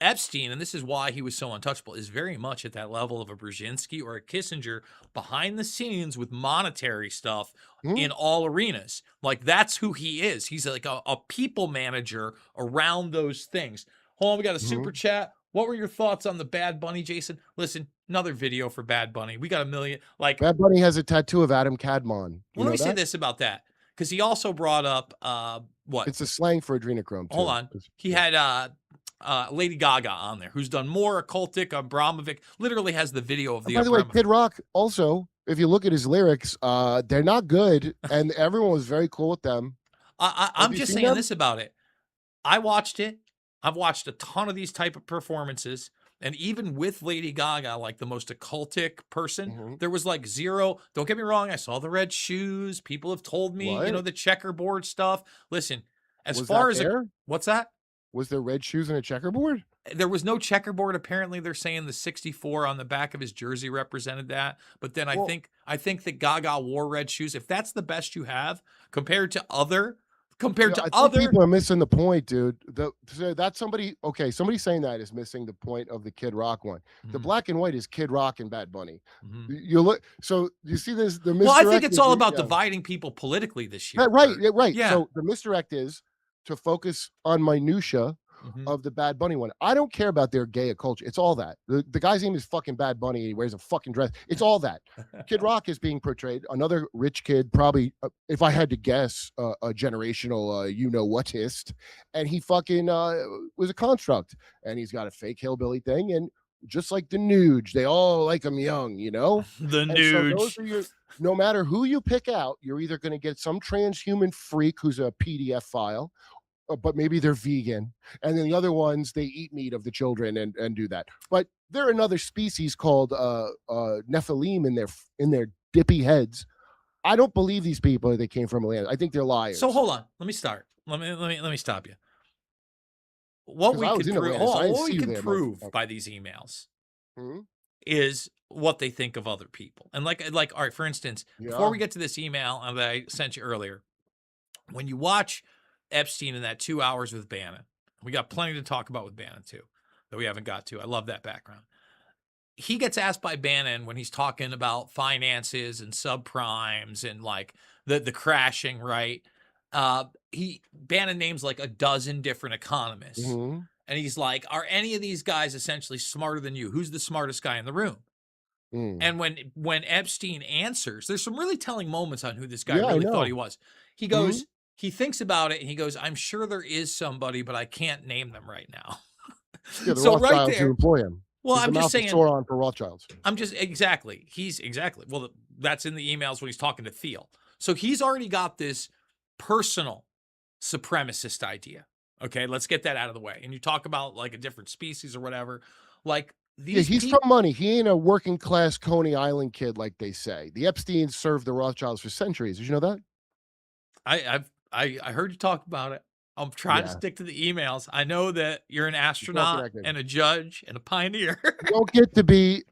Epstein, and this is why he was so untouchable, is very much at that level of a Brzezinski or a Kissinger behind the scenes with monetary stuff in all arenas. Like, that's who he is. He's like a people manager around those things. Hold on, we got a super chat. What were your thoughts on the Bad Bunny, Jason? Listen, another video for Bad Bunny. We got a million. Like, Bad Bunny has a tattoo of Adam Cadmon. Let me say this about that, because he also brought up what? It's a slang for adrenochrome. Hold on. He had Lady Gaga on there, who's done more occultic. Abramovic literally has the video of the. By the way, Kid Rock also, if you look at his lyrics, they're not good, and everyone was very cool with them. I'm just saying this about it. I watched it. I've watched a ton of these type of performances, and even with Lady Gaga, like the most occultic person, there was like zero. Don't get me wrong. I saw the red shoes. People have told me, the checkerboard stuff. Listen, as far as what's that? Was there red shoes and a checkerboard? There was no checkerboard. Apparently, they're saying the 64 on the back of his jersey represented that. But then I think that Gaga wore red shoes. If that's the best you have compared to other. People are missing the point, dude. That's somebody saying that is missing the point of the Kid Rock one. The black and white is Kid Rock and Bad Bunny. You look, so you see this. Well, I think it's all about dividing people politically this year. Right. Yeah. So the misdirect is to focus on minutia of the Bad Bunny one. I don't care about their gay culture. It's all that. The guy's name is fucking Bad Bunny. And he wears a fucking dress. It's all that. Kid Rock is being portrayed. Another rich kid, probably, if I had to guess, a generational you-know-whatist. And he fucking was a construct. And he's got a fake hillbilly thing. And just like the Nuge, they all like him young, The Nuge. So no matter who you pick out, you're either going to get some transhuman freak who's a PDF file, but maybe they're vegan, and then the other ones, they eat meat of the children and do that. But they're another species called Nephilim in their dippy heads. I don't believe these people. They came from a land. I think they're liars. So hold on. Let me start. Let me stop you. What we can prove by these emails is what they think of other people. And like, all right, for instance, before Yeah. we get to this email that I sent you earlier, when you watch Epstein in that 2 hours with Bannon, we got plenty to talk about with Bannon too, that we haven't got to. I love that background. He gets asked by Bannon when he's talking about finances and subprimes and like the crashing, right? Bannon names like a dozen different economists. hmm And he's like, are any of these guys essentially smarter than you? Who's the smartest guy in the room? And when Epstein answers, there's some really telling moments on who this guy Yeah, I really thought know. he was. He goes, he thinks about it and he goes, I'm sure there is somebody, but I can't name them right now. Yeah, the So right Rothschilds who there, employ him. well, He's the I'm just mouth of saying, Sauron for Rothschilds. he's exactly. Well, that's in the emails when he's talking to Thiel. So he's already got this personal supremacist idea. Okay, let's get that out of the way. And you talk about like a different species or whatever. Like Yeah, these he's people, from money. He ain't a working class Coney Island kid like they say. The Epsteins served the Rothschilds for centuries. Did you know that? I heard you talk about it. I'm trying to Yeah. stick to the emails. I know that you're an Talking astronaut that good. and a judge and a pioneer. You don't get to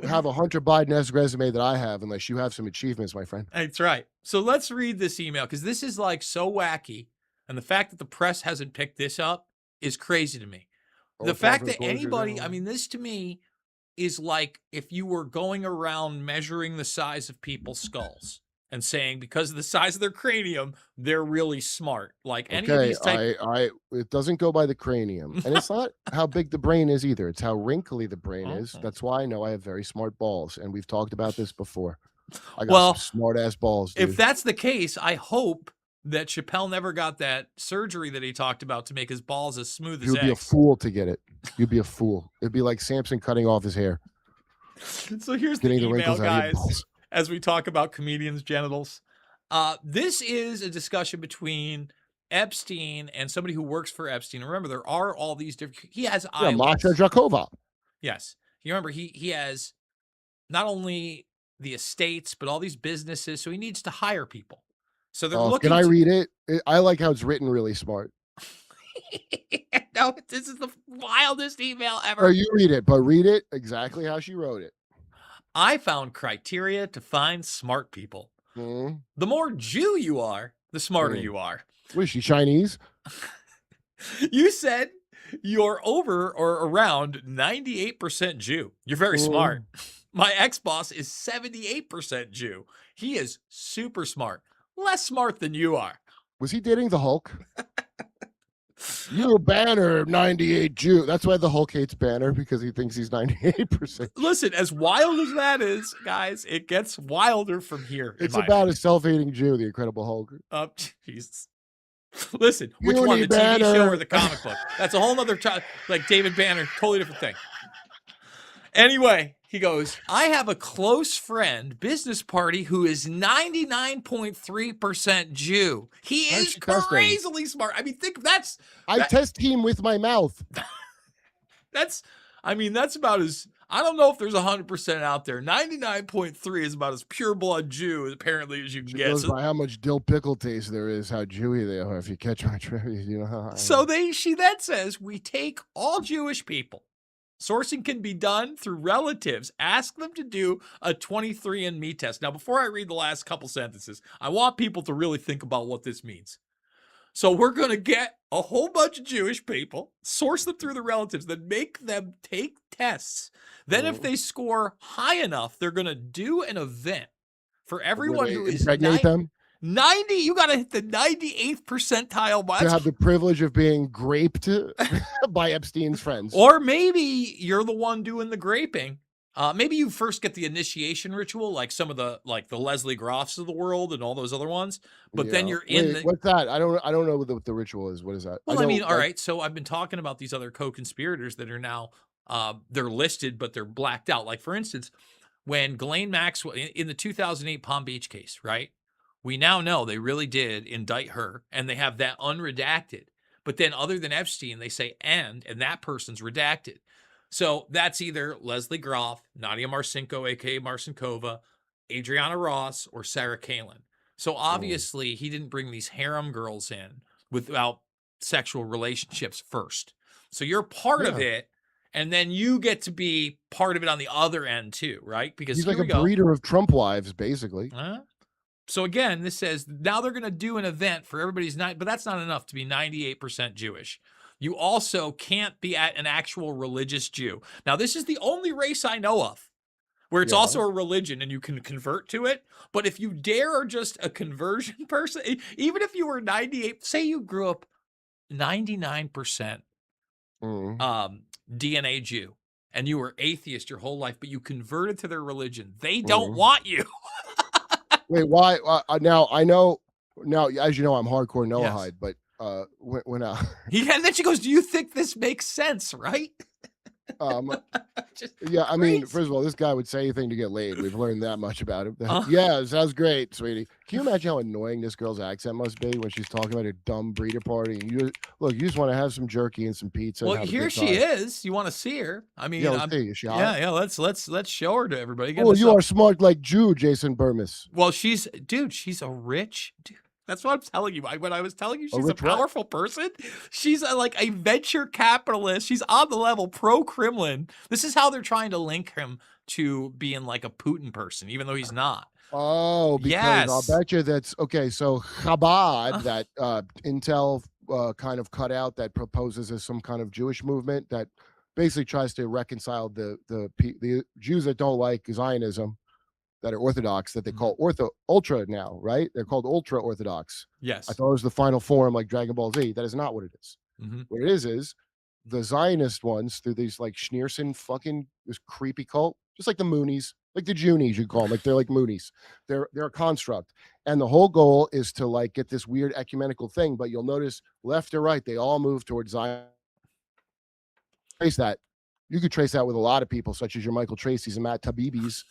have a Hunter Biden-esque resume that I have unless you have some achievements, my friend. That's right. So let's read this email because this is like so wacky. And the fact that the press hasn't picked this up is crazy to me. The fact that anybody, I mean, this to me is like if you were going around measuring the size of people's skulls and saying because of the size of their cranium, they're really smart. Like any of these type. It doesn't go by the cranium, and it's not how big the brain is either. It's how wrinkly the brain is. That's why I know I have very smart balls, and we've talked about this before. I got some smart ass balls, dude. If that's the case, I hope that Chappelle never got that surgery that he talked about to make his balls as smooth as eggs. You'd be a fool to get it. You'd be a fool. It'd be like Samson cutting off his hair. So here's the email, guys, as we talk about comedians' genitals. This is a discussion between Epstein and somebody who works for Epstein. And remember, there are all these different. He has islands. Masha Jakova. Yes, you remember he has not only the estates but all these businesses, so he needs to hire people. So they're looking. Can I read it? I like how it's written really smart. No, this is the wildest email ever. Oh, you read it, but read it exactly how she wrote it. I found criteria to find smart people. The more Jew you are, the smarter you are. What is she, Chinese? You said you're over or around 98% Jew. You're very smart. My ex-boss is 78% Jew. He is super smart. Less smart than you are. Was he dating the Hulk? You Banner, 98 Jew. That's why the Hulk hates Banner, because he thinks he's 98%. Listen, as wild as that is, guys, it gets wilder from here. It's about a self-hating Jew, the Incredible Hulk. Jesus. Listen, which one, the TV show or the comic book? That's a whole nother, like David Banner, totally different thing. Anyway, he goes, I have a close friend, business party, who is 99.3% Jew. He is crazily smart. I mean, think that's... I test him with my mouth. That's about as... I don't know if there's 100% out there. 99.3 is about as pure blood Jew, apparently, as you can get. Goes by how much dill pickle taste there is, how Jewy they are, if you catch my drift. You know. She then says, we take all Jewish people. Sourcing can be done through relatives. Ask them to do a 23andMe test. Now, before I read the last couple sentences, I want people to really think about what this means. So we're going to get a whole bunch of Jewish people, source them through the relatives, then make them take tests. Then if they score high enough, they're going to do an event for everyone who is 90. You got to hit the 98th percentile. To have the privilege of being graped by Epstein's friends. Or maybe you're the one doing the graping. Maybe you first get the initiation ritual, like some of the Leslie Groffs of the world and all those other ones. But then you're in. What's that? I don't know what the ritual is. What is that? Well, all right. So I've been talking about these other co-conspirators that are now they're listed, but they're blacked out. Like for instance, when Ghislaine Maxwell in the 2008 Palm Beach case, right? We now know they really did indict her, and they have that unredacted. But then other than Epstein, they say and that person's redacted. So that's either Leslie Groff, Nadia Marcinko, a.k.a. Marcinkova, Adriana Ross, or Sarah Palin. So obviously he didn't bring these harem girls in without sexual relationships first. So you're part of it, and then you get to be part of it on the other end too, right? Because He's here like we a go. breeder of Trump wives, basically. So again, this says now they're going to do an event for everybody's night, but that's not enough to be 98% Jewish. You also can't be at an actual religious Jew. Now, this is the only race I know of where it's Yeah. also a religion and you can convert to it. But if you dare are just a conversion person, even if you were 98, say you grew up 99% DNA Jew and you were atheist your whole life, but you converted to their religion, they don't want you. Wait, why? Now I know. Now, as you know, I'm hardcore Noahide, Yes. but when And then she goes, "Do you think this makes sense?" Right? Just yeah, I mean, crazy. first of all, this guy would say anything to get laid. We've learned that much about him. Uh. Yeah, sounds great, sweetie. Can you imagine how annoying this girl's accent must be when she's talking about her dumb breeder party? And you just want to have some jerky and some pizza. Well, and have a here good she time. is. You want to see her? I mean, Yeah, let's see. Is she hot? yeah. Let's show her to everybody. Again, Oh, this you up- are smart like Jew, Jason Bermas. Well, she's a rich dude. That's what I'm telling you. When I was telling you she's a rich what? powerful person, she's like a venture capitalist. She's on the level pro-Kremlin. This is how they're trying to link him to being like a Putin person, even though he's not. Oh, because I'll Yes. bet you that's okay. So Chabad, that Intel kind of cutout that proposes as some kind of Jewish movement that basically tries to reconcile the Jews that don't like Zionism, that are Orthodox, that they call ultra now, right? They're called ultra Orthodox. Yes. I thought it was the final form, like Dragon Ball Z. That is not what it is. What it is the Zionist ones through these like Schneerson fucking this creepy cult, just like the Moonies, like the Junies, you call them, like they're like Moonies. They're a construct, and the whole goal is to like get this weird ecumenical thing. But you'll notice left or right, they all move towards Zion. Trace that. You could trace that with a lot of people, such as your Michael Tracy's and Matt Tabibis,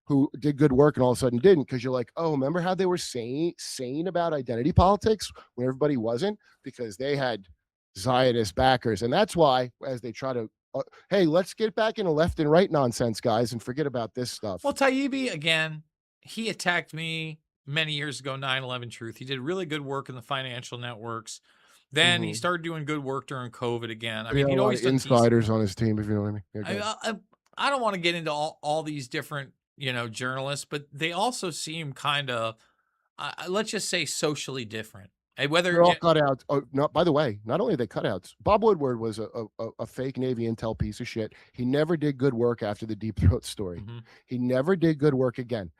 who did good work and all of a sudden didn't, because you're like, oh, remember how they were sane about identity politics when everybody wasn't, because they had Zionist backers. And that's why, as they try to hey, let's get back into left and right nonsense, guys, and forget about this stuff. Well, Taibbi, again, he attacked me many years ago, 9/11 Truth. He did really good work in the financial networks. Then he started doing good work during COVID again. I mean, he'd always done insiders on his team, if you know what I mean. I don't want to get into all these different, journalists, but they also seem kind of, let's just say, socially different. Whether they're all cutouts. Oh, no, by the way, not only are they cutouts, Bob Woodward was a fake Navy intel piece of shit. He never did good work after the Deep Throat story. He never did good work again.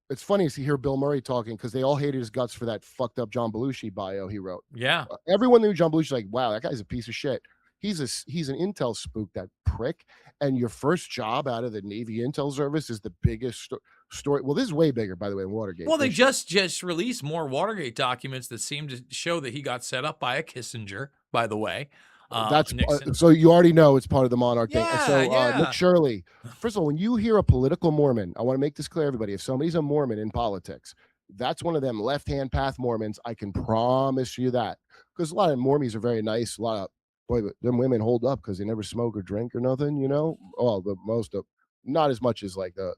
It's funny to hear Bill Murray talking because they all hated his guts for that fucked up John Belushi bio he wrote. Yeah. Everyone knew John Belushi, like, wow, that guy's a piece of shit. He's an intel spook, that prick. And your first job out of the Navy Intel Service is the biggest story. Well, this is way bigger, by the way, than Watergate. Well, they just released more Watergate documents that seem to show that he got set up by a Kissinger, by the way. That's so you already know it's part of the Monarch thing. Yeah, And so Nick Shirley, first of all, when you hear a political Mormon, I want to make this clear, everybody. If somebody's a Mormon in politics, that's one of them left-hand path Mormons. I can promise you that, because a lot of Mormons are very nice. A lot of them women hold up because they never smoke or drink or nothing. Well, the most of, not as much as like the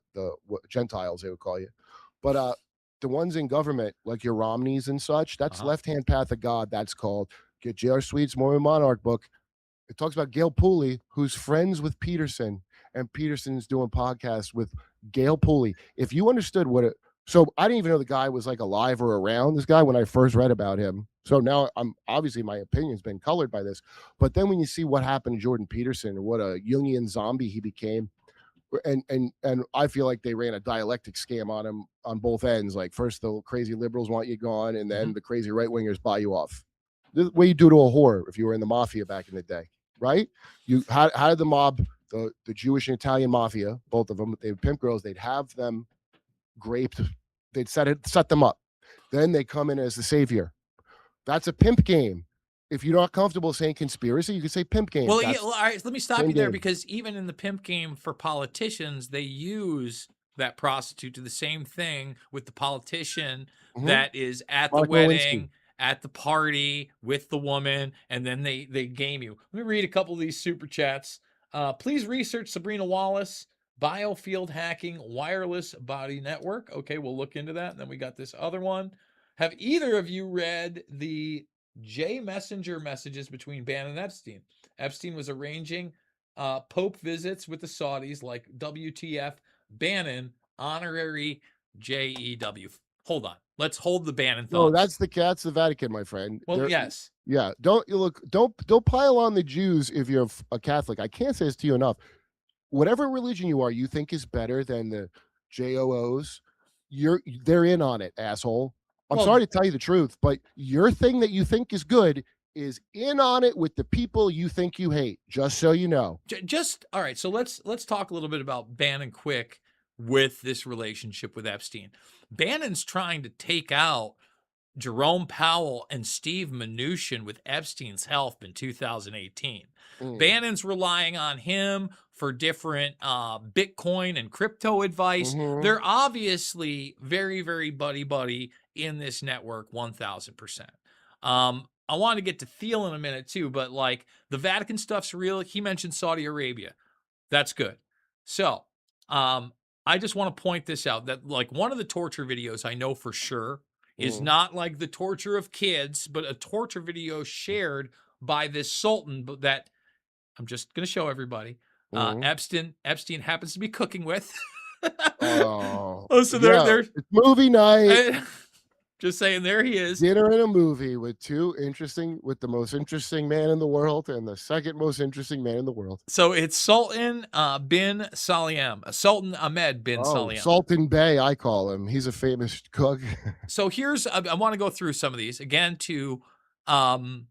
Gentiles they would call you, but the ones in government like your Romneys and such, that's left-hand path of God. That's called. Get J.R. Sweet's Mormon Monarch book. It talks about Gail Pooley, who's friends with Peterson, and Peterson's doing podcasts with Gail Pooley. If you understood so I didn't even know the guy was like alive or around, this guy, when I first read about him. So now I'm obviously my opinion's been colored by this. But then when you see what happened to Jordan Peterson and what a Jungian zombie he became, and I feel like they ran a dialectic scam on him on both ends. Like first the crazy liberals want you gone, and then the crazy right wingers buy you off. This is what you do to a whore if you were in the mafia back in the day, right? How did the mob, the Jewish and Italian mafia, both of them, they would pimp girls, they'd have them raped, they'd set them up. Then they come in as the savior. That's a pimp game. If you're not comfortable saying conspiracy, you can say pimp game. Well, all right, let me stop you there, game. because even in the pimp game for politicians, they use that prostitute to the same thing with the politician that is at the wedding, at the party with the woman, and then they game you. Let me read a couple of these super chats. Please research Sabrina Wallace, biofield hacking, wireless body network. Okay, we'll look into that. And then we got this other one. Have either of you read the J Messenger messages between Bannon and Epstein? Epstein was arranging Pope visits with the Saudis, like WTF, Bannon, honorary JEW. Hold on. Let's hold the Bannon No, thoughts. that's the Vatican, my friend. Well, They're- yes. Yeah, don't pile on the Jews if you're a Catholic. I can't say this to you enough. Whatever religion you are, you think is better than the JOOs, they're in on it, asshole. I'm Well- sorry to tell you the truth, but your thing that you think is good is in on it with the people you think you hate. Just so you know. Just all right. So let's talk a little bit about Bannon quick with this relationship with Epstein. Bannon's trying to take out Jerome Powell and Steve Mnuchin with Epstein's help in 2018. Bannon's relying on him for different Bitcoin and crypto advice. They're obviously very, very buddy in this network, 1000%. I want to get to Thiel in a minute too, but like the Vatican stuff's real. He mentioned Saudi Arabia. That's good. So I just want to point this out that like one of the torture videos I know for sure is not like the torture of kids, but a torture video shared by this sultan that I'm just going to show everybody. Epstein happens to be cooking with. Oh, so yeah, they're it's movie night. Just saying, there he is. Dinner in a movie with the most interesting man in the world and the second most interesting man in the world. So it's Sultan bin Salim, Sultan Ahmed bin Salim. Sultan Bey, I call him. He's a famous cook. So here's, I want to go through some of these again to Ghislaine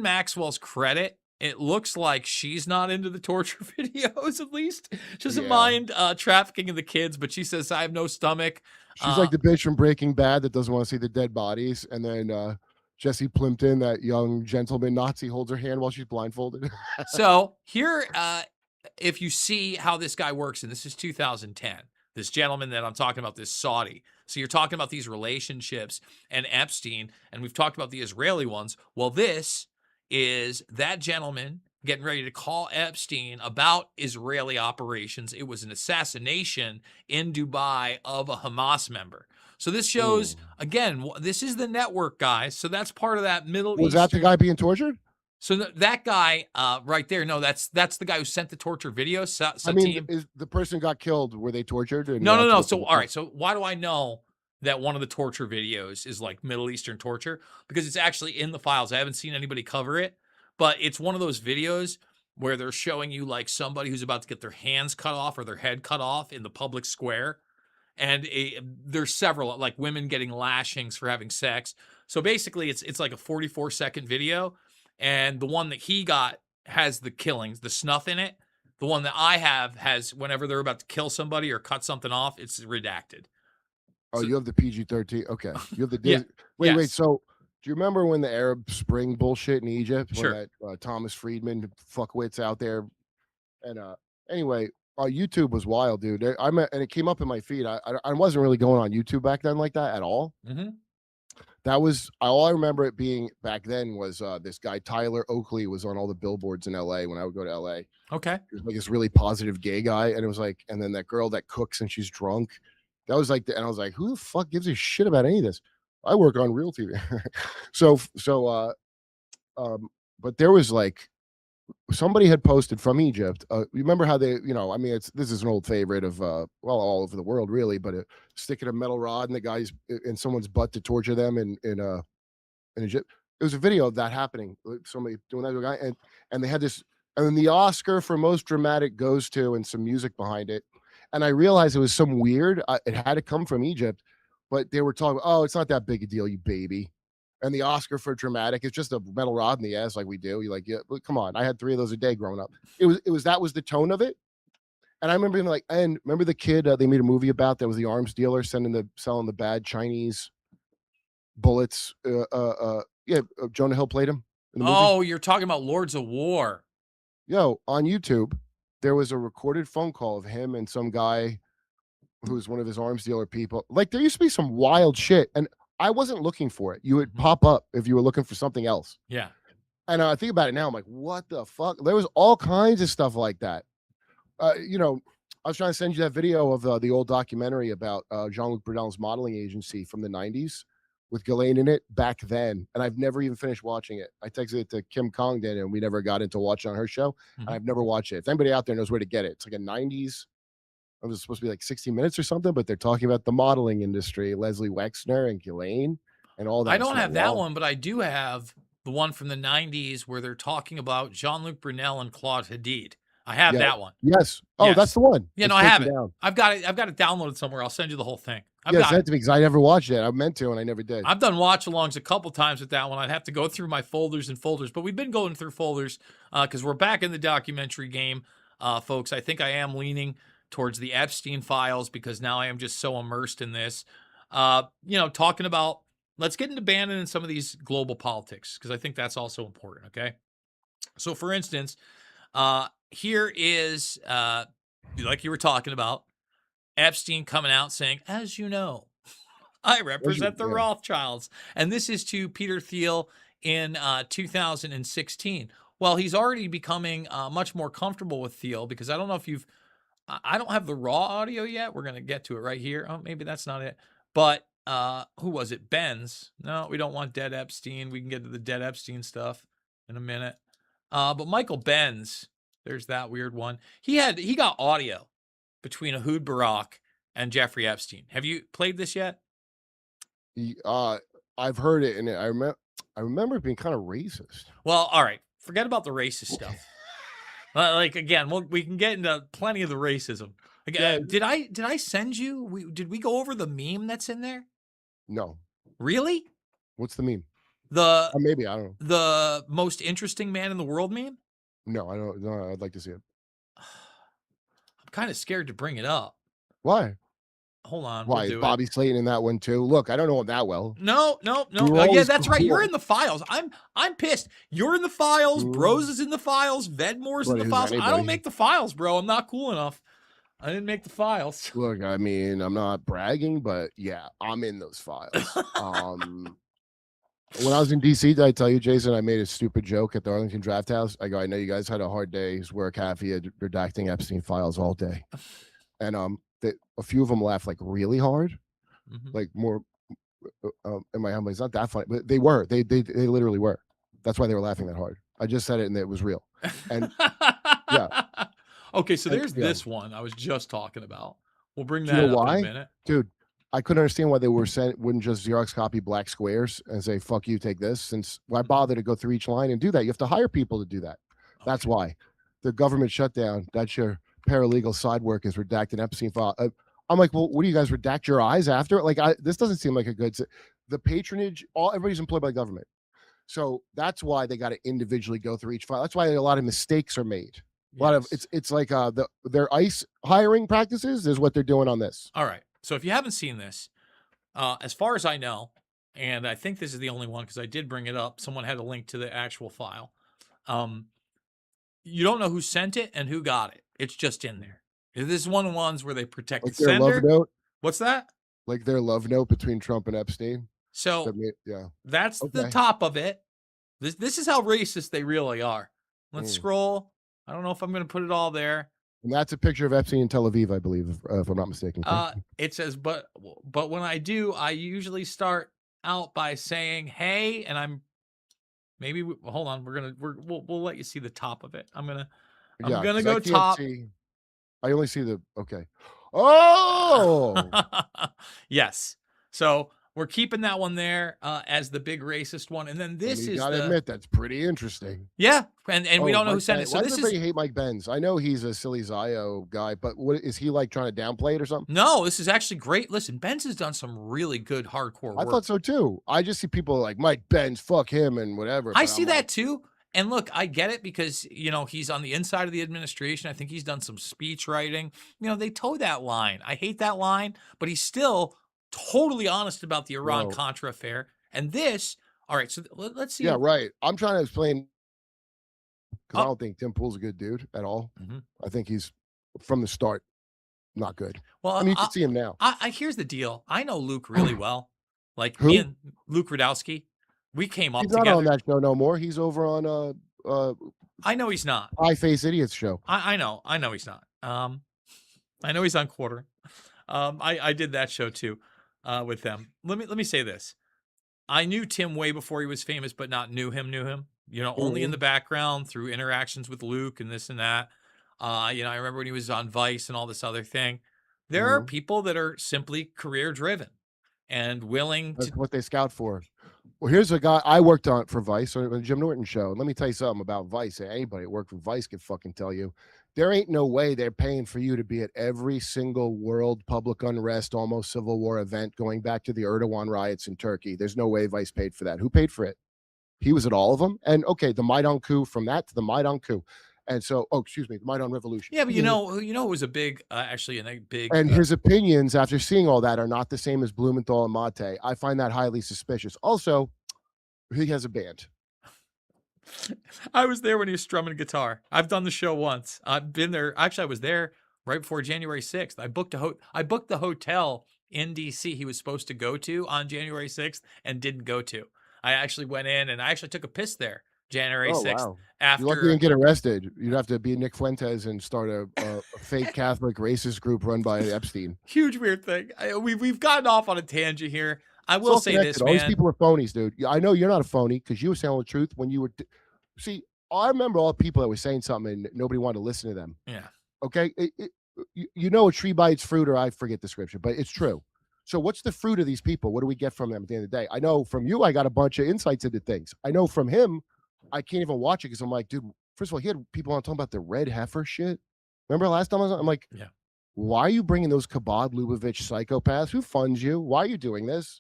Maxwell's credit. It looks like she's not into the torture videos, at least. She doesn't mind trafficking of the kids, but she says, I have no stomach. She's like the bitch from Breaking Bad that doesn't want to see the dead bodies. And then Jesse Plimpton, that young gentleman Nazi, holds her hand while she's blindfolded. So here, if you see how this guy works, and this is 2010, this gentleman that I'm talking about, this Saudi. So you're talking about these relationships and Epstein, and we've talked about the Israeli ones. Well, this is that gentleman getting ready to call Epstein about Israeli operations. It was an assassination in Dubai of a Hamas member. So this shows, again, this is the network, guys. So that's part of that Middle East. Was that the guy being tortured? So that guy right there, no, that's the guy who sent the torture video. I mean, is the person got killed? Were they tortured? No. So, all right. So why do I know that one of the torture videos is like Middle Eastern torture? Because it's actually in the files. I haven't seen anybody cover it, but it's one of those videos where they're showing you like somebody who's about to get their hands cut off or their head cut off in the public square. And there's several, like women getting lashings for having sex. So basically it's like a 44-second video. And the one that he got has the killings, the snuff in it. The one that I have has whenever they're about to kill somebody or cut something off, it's redacted. Oh, So- you have the PG-13. Okay, you have the Yeah. wait. Yes. So, do you remember when the Arab Spring bullshit in Egypt? Sure. When that Thomas Friedman fuckwits out there, and anyway, YouTube was wild, dude. And it came up in my feed. I wasn't really going on YouTube back then like that at all. That was all I remember it being back then was this guy Tyler Oakley was on all the billboards in LA when I would go to LA. Okay. He was like this really positive gay guy, and it was like, and then that girl that cooks and she's drunk. That was like, and I was like, who the fuck gives a shit about any of this? I work on real TV. But there was like somebody had posted from Egypt. You remember how they, I mean, this is an old favorite of all over the world, really. But sticking a metal rod in the guy's in someone's butt to torture them in Egypt. It was a video of that happening. Somebody doing that to a guy, and they had this, and then the Oscar for most dramatic goes to, and some music behind it. And I realized it was some weird. It had to come from Egypt, but they were talking. Oh, it's not that big a deal, you baby. And the Oscar for dramatic is just a metal rod in the ass, like we do. You're like, yeah, but come on. I had 3 of those a day growing up. That was the tone of it. And I remember being like, and remember the kid they made a movie about that was the arms dealer selling the bad Chinese bullets. Jonah Hill played him in the movie. Oh, you're talking about Lords of War. Yo, on YouTube, there was a recorded phone call of him and some guy who was one of his arms dealer people. Like, there used to be some wild shit, and I wasn't looking for it. You would pop up if you were looking for something else. Yeah. And I think about it now, I'm like, what the fuck? There was all kinds of stuff like that. I was trying to send you that video of the old documentary about Jean-Luc Brunel's modeling agency from the 90s, with Ghislaine in it back then, and I've never even finished watching it. I texted it to Kim Congdon, and we never got into watching on her show. And Mhm. I've never watched it. If anybody out there knows where to get it, it's like a 90s. It was supposed to be like 60 minutes or something, but they're talking about the modeling industry, Leslie Wexner and Ghislaine and all that. I don't So, have that wow. one, but I do have the one from the 90s where they're talking about Jean-Luc Brunel and Claude Hadid. I have Yeah. that one. Yes. Oh, that's Yes. the one. Yeah, no, It's I have taken it. down. I've got it downloaded somewhere. I'll send you the whole thing. I've Yeah, got send it. it to me because I never watched it. I meant to, and I never did. I've done watch-alongs a couple times with that one. I'd have to go through my folders and folders, but we've been going through folders because we're back in the documentary game, folks. I think I am leaning towards the Epstein files because now I am just so immersed in this. Talking about, let's get into Bannon and some of these global politics because I think that's also important, okay? So, for instance, here is, like you were talking about, Epstein coming out saying, as you know, I represent the Yeah. Rothschilds. And this is to Peter Thiel in 2016. Well, he's already becoming much more comfortable with Thiel because I don't know if you've, I don't have the raw audio yet. We're going to get to it right here. Oh, maybe that's not it. But who was it? Benz. No, we don't want dead Epstein. We can get to the dead Epstein stuff in a minute. But Michael Benz, there's that weird one. He got audio between Ehud Barak and Jeffrey Epstein. Have you played this yet? I've heard it, and I remember it being kind of racist. Well, all right. Forget about the racist stuff. Like again, we can get into plenty of the racism. Again, did I send you? Did we go over the meme that's in there? No. Really? What's the meme? The Maybe I don't know. the most interesting man in the world meme? No, I don't. No, I'd like to see it. I'm kind of scared to bring it up. Why? Hold on. Why We'll is do Bobby Slayton in that one too? Look, I don't know him that well. No. We were Oh, yeah, always that's right. cool. You're in the files. I'm pissed. You're in the files. Bros Mm. is in the files. Vedmore's in Buddy, the who's files. I anybody? don't make the files, bro. I'm not cool enough. I didn't make the files. Look, I mean, I'm not bragging, but yeah, I'm in those files. When I was in DC, did I tell you, Jason, I made a stupid joke at the Arlington Draft House? I go, I know you guys had a hard day's work, Happy at redacting Epstein files all day. And a few of them laughed like really hard, like more in my humble. It's not that funny, but they were. They literally were. That's why they were laughing that hard. I just said it and it was real. And yeah. Okay, so And, there's yeah. this one I was just talking about. We'll bring Do you that know up why? in a minute. Dude, I couldn't understand why they wouldn't just Xerox copy black squares and say, fuck you, take this. Since why bother to go through each line and do that? You have to hire people to do that. That's why. The government shutdown, that's your paralegal side work is redacted Epstein file. I'm like, well, what do you guys redact your eyes after? Like, this doesn't seem like a good. The patronage, everybody's employed by government, so that's why they got to individually go through each file. That's why a lot of mistakes are made. A lot of it's like their ICE hiring practices is what they're doing on this. All right. So if you haven't seen this, as far as I know, and I think this is the only one because I did bring it up. Someone had a link to the actual file. You don't know who sent it and who got it. It's just in there. This is one of the ones where they protect Like the their sender. love note. What's that? Like their love note between Trump and Epstein. So Yeah, that's the top of it. This is how racist they really are. Let's scroll. I don't know if I'm going to put it all there. And that's a picture of Epstein in Tel Aviv, I believe, if I'm not mistaken. It says, but when I do, I usually start out by saying, "Hey," and I'm maybe hold on. We'll let you see the top of it. I'm gonna go top. I only see the okay. Oh, yes. So we're keeping that one there as the big racist one, and then this you is gotta admit that's pretty interesting. Yeah, and we don't know who sent it. So why this does everybody hate Mike Benz? I know he's a silly Zio guy, but what is he like trying to downplay it or something? No, this is actually great. Listen, Benz has done some really good hardcore work. I thought so too. I just see people like Mike Benz, fuck him and whatever. I see that too. And look, I get it because, he's on the inside of the administration. I think he's done some speech writing. They toe that line. I hate that line, but he's still totally honest about the Iran-Contra affair. And this, all right, so let's see. Yeah, right. I'm trying to explain because I don't think Tim Pool's a good dude at all. I think he's, from the start, not good. Well, I mean, you can see him now. Here's the deal. I know Luke really well. Like me and Luke Rudowski. We came up together. He's not on that show no more. He's over on I know he's not. Pie Face Idiots show. I know he's not. I know he's on Quarter. I did that show too with them. Let me say this. I knew Tim way before he was famous, but not knew him, only in the background through interactions with Luke and this and that. I remember when he was on Vice and all this other thing. There are people that are simply career driven and willing That's to. what they scout for. Well, here's a guy I worked on for Vice on the Jim Norton show. And let me tell you something about Vice. Anybody that worked for Vice can fucking tell you. There ain't no way they're paying for you to be at every single world public unrest, almost civil war event going back to the Erdogan riots in Turkey. There's no way Vice paid for that. Who paid for it? He was at all of them. And okay, the Maidan coup, from that to the Maidan coup. And so, excuse me, the Maidan revolution. Yeah, but it was a big, actually, a big. And his opinions after seeing all that are not the same as Blumenthal and Mate. I find that highly suspicious. Also, he has a band. I was there when he was strumming guitar. I've done the show once. I've been there. Actually, I was there right before January 6th. I booked the hotel in DC he was supposed to go to on January 6th and didn't go to. I actually went in and I actually took a piss there January 6th. Wow. After You're lucky you didn't get arrested. You'd have to be Nick Fuentes and start a fake Catholic racist group run by Epstein. Huge weird thing. We've gotten off on a tangent here. I will say this, man. All these people are phonies, dude. I know you're not a phony because you were telling the truth when you were. See, I remember all the people that were saying something and nobody wanted to listen to them. Yeah. Okay. A tree bites fruit, or I forget the scripture, but it's true. So what's the fruit of these people? What do we get from them at the end of the day? I know from you, I got a bunch of insights into things. I know from him, I can't even watch it because I'm like, dude, first of all, he had people on talking about the red heifer shit. Remember last time I'm like, yeah. Why are you bringing those Kabod Lubavitch psychopaths? Who funds you? Why are you doing this?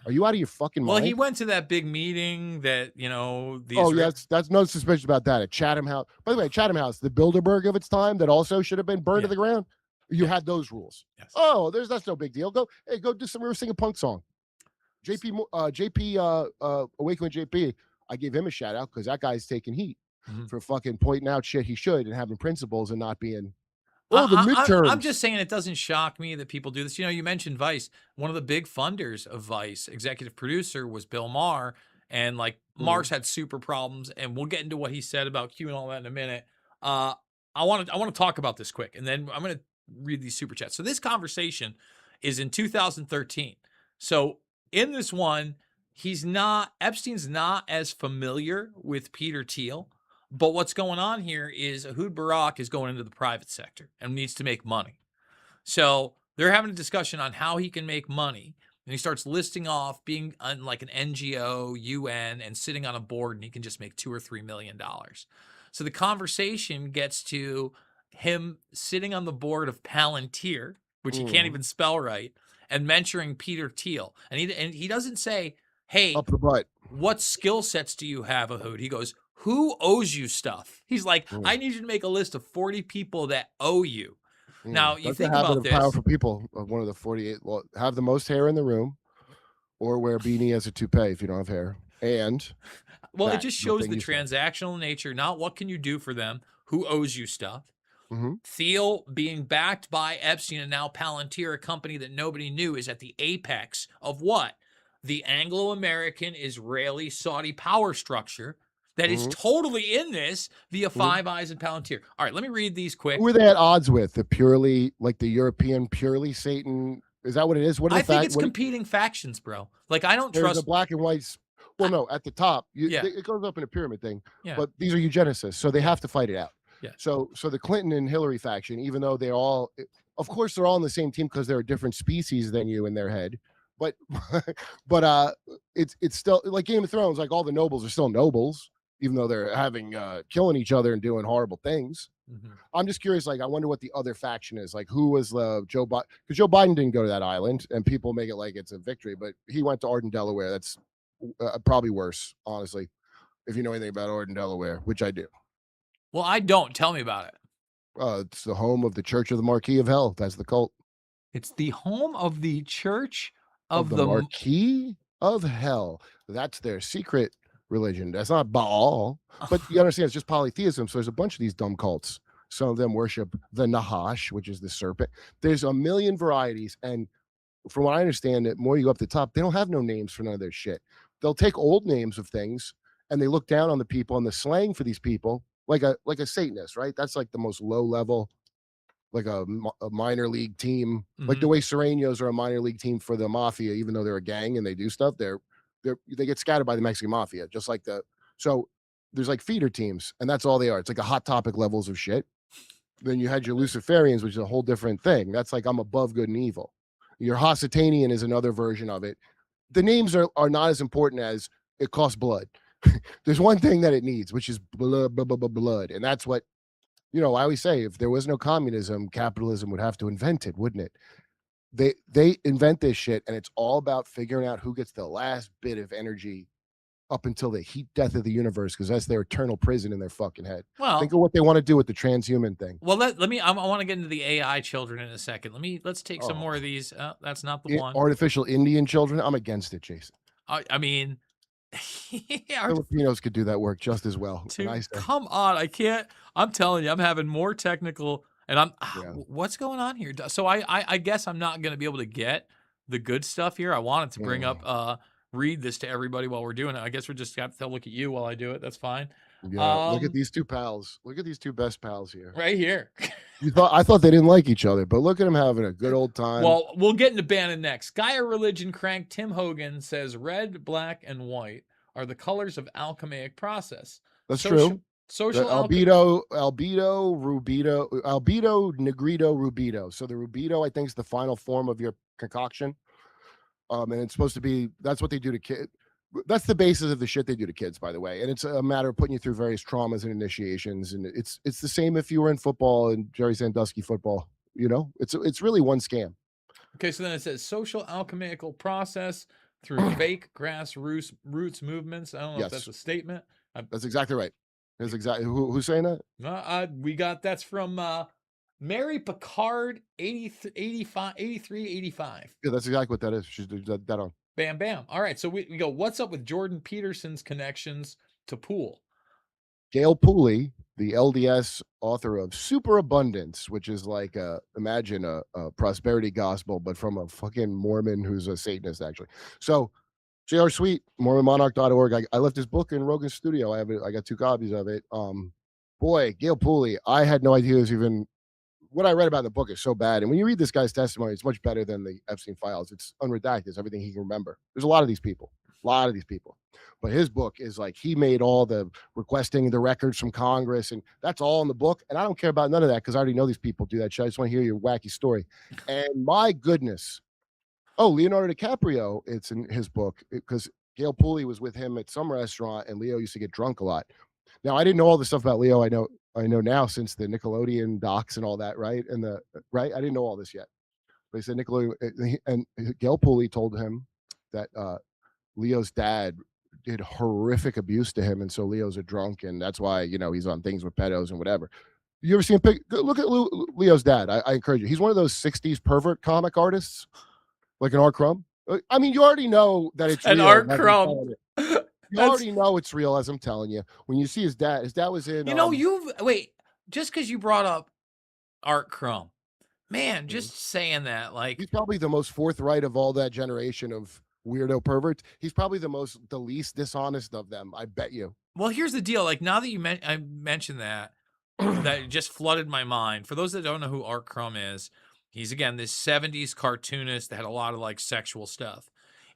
Are you out of your fucking mind? Well, he went to that big meeting that, that's no suspicion about that. At Chatham House. By the way, Chatham House, the Bilderberg of its time that also should have been burned to the ground. You had those rules. Yes. Oh, that's no big deal. Go do some sing a punk song. JP Awakening JP, I gave him a shout out because that guy's taking heat for fucking pointing out shit he should and having principles and not being the midterms. I'm just saying it doesn't shock me that people do this. You mentioned Vice. One of the big funders of Vice, executive producer, was Bill Maher. And Maher's had super problems. And we'll get into what he said about Q and all that in a minute. I want to talk about this quick. And then I'm going to read these super chats. So this conversation is in 2013. So in this one, Epstein's not as familiar with Peter Thiel. But what's going on here is Ehud Barak is going into the private sector and needs to make money. So they're having a discussion on how he can make money. And he starts listing off being on like an NGO, UN, and sitting on a board, and he can just make $2 or $3 million. So the conversation gets to him sitting on the board of Palantir, which he can't even spell right, and mentoring Peter Thiel. And he doesn't say, hey, up the butt. What skill sets do you have, Ehud? He goes, who owes you stuff? He's like, I need you to make a list of 40 people that owe you. Now, you think about this. Powerful people, one of the 48, well, have the most hair in the room or wear a beanie as a toupee if you don't have hair. And well, it just shows the transactional nature, not what can you do for them, who owes you stuff. Thiel being backed by Epstein and now Palantir, a company that nobody knew, is at the apex of what? The Anglo-American, Israeli, Saudi power structure that is totally in this via Five Eyes and Palantir. All right, let me read these quick. Who are they at odds with? The European purely Satan? Is that what it is? I think it's competing factions, bro. Like, I don't trust the black and whites. Well, no, at the top, it goes up in a pyramid thing. Yeah. But these are eugenicists, so they have to fight it out. Yeah. So the Clinton and Hillary faction, even though they're all, of course, they're all in the same team because they're a different species than you in their head. But it's still like Game of Thrones. Like all the nobles are still nobles, even though they're having killing each other and doing horrible things. I'm just curious. Like, I wonder what the other faction is. Like, who was Joe Biden? Because Joe Biden didn't go to that island, and people make it like it's a victory, but he went to Arden, Delaware. That's probably worse, honestly, if you know anything about Arden, Delaware, which I do. Well, I don't. Tell me about it. It's the home of the Church of the Marquis of Hell. That's the cult. It's the home of the Church of the Marquis of Hell. That's their secret religion. That's not Baal, but you understand it's just polytheism. So there's a bunch of these dumb cults. Some of them worship the Nahash, which is the serpent. There's a million varieties, and from what I understand, the more you go up the top, they don't have no names for none of their shit. They'll take old names of things and they look down on the people, and the slang for these people, like a Satanist, right? That's like the most low level, like a minor league team, like the way Serenos are a minor league team for the mafia, even though they're a gang and they do stuff. They're they get scattered by the Mexican mafia, just like so there's like feeder teams, and that's all they are. It's like a hot topic levels of shit. Then you had your Luciferians, which is a whole different thing. That's like I'm above good and evil. Your Hossitanian is another version of it. The names are not as important as it costs blood. There's one thing that it needs, which is blood, and that's what I always say. If there was no communism, capitalism would have to invent it, wouldn't it? They invent this shit, and it's all about figuring out who gets the last bit of energy up until the heat death of the universe, because that's their eternal prison in their fucking head. Well, think of what they want to do with the transhuman thing. Well, let me. I want to get into the AI children in a second. Let's take some more of these. That's not the one. Artificial Indian children. I'm against it, Jason. I mean, Filipinos could do that work just as well. Come on, I can't. I'm telling you, I'm having more technical, and what's going on here? So I guess I'm not going to be able to get the good stuff here. I wanted to bring up, read this to everybody while we're doing it. I guess we're just got to look at you while I do it. That's fine. Yeah, look at these two pals. Look at these two best pals here. Right here. I thought they didn't like each other, but look at them having a good old time. Well, we'll get into Bannon next. Gaia Religion Crank Tim Hogan says red, black, and white are the colors of alchemic process. That's true. Social albedo, rubido, albedo, negrito, rubido. So the rubido, I think, is the final form of your concoction. And it's supposed to be, that's what they do to kids. That's the basis of the shit they do to kids, by the way. And it's a matter of putting you through various traumas and initiations. And it's the same if you were in football and Jerry Sandusky football. It's really one scam. Okay, so then it says social alchemical process through fake grassroots movements. I don't know if that's a statement. That's exactly right. That's exactly who's saying that? We got that's from Mary Picard 83, 85. Yeah, that's exactly what that is. She's dead on. Bam, bam. All right, so we go, what's up with Jordan Peterson's connections to Poole? Gail Pooley, the LDS author of Superabundance, which is like imagine a prosperity gospel, but from a fucking Mormon who's a Satanist, actually. So J.R. Sweet, MormonMonarch.org. I left his book in Rogan's studio. I got 2 copies of it. Boy, Gail Pooley, I had no idea it was even what I read about in the book is so bad. And when you read this guy's testimony, it's much better than the Epstein files. It's unredacted. It's everything he can remember. There's a lot of these people. But his book is like he made all the requesting the records from Congress, and that's all in the book. And I don't care about none of that because I already know these people do that shit. I just want to hear your wacky story. And my goodness. Oh, Leonardo DiCaprio, it's in his book because Gail Pooley was with him at some restaurant and Leo used to get drunk a lot. Now, I didn't know all the stuff about Leo. I know now since the Nickelodeon docs and all that, right? I didn't know all this yet. But he said Nickelodeon, and Gail Pooley told him that Leo's dad did horrific abuse to him, and so Leo's a drunk, and that's why he's on things with pedos and whatever. You ever seen look at Leo's dad? I encourage you. He's one of those '60s pervert comic artists, like an Art Crumb. I mean, you already know that it's an real. Art Crumb. You already know it's real, as I'm telling you. When you see his dad was in. Wait, just because you brought up Art Crumb, man, just saying that, like, he's probably the most forthright of all that generation of weirdo perverts. He's probably the least dishonest of them, I bet you. Well, here's the deal. Like, now that I mentioned that, that just flooded my mind. For those that don't know who Art Crumb is, he's, again, this 70s cartoonist that had a lot of, like, sexual stuff.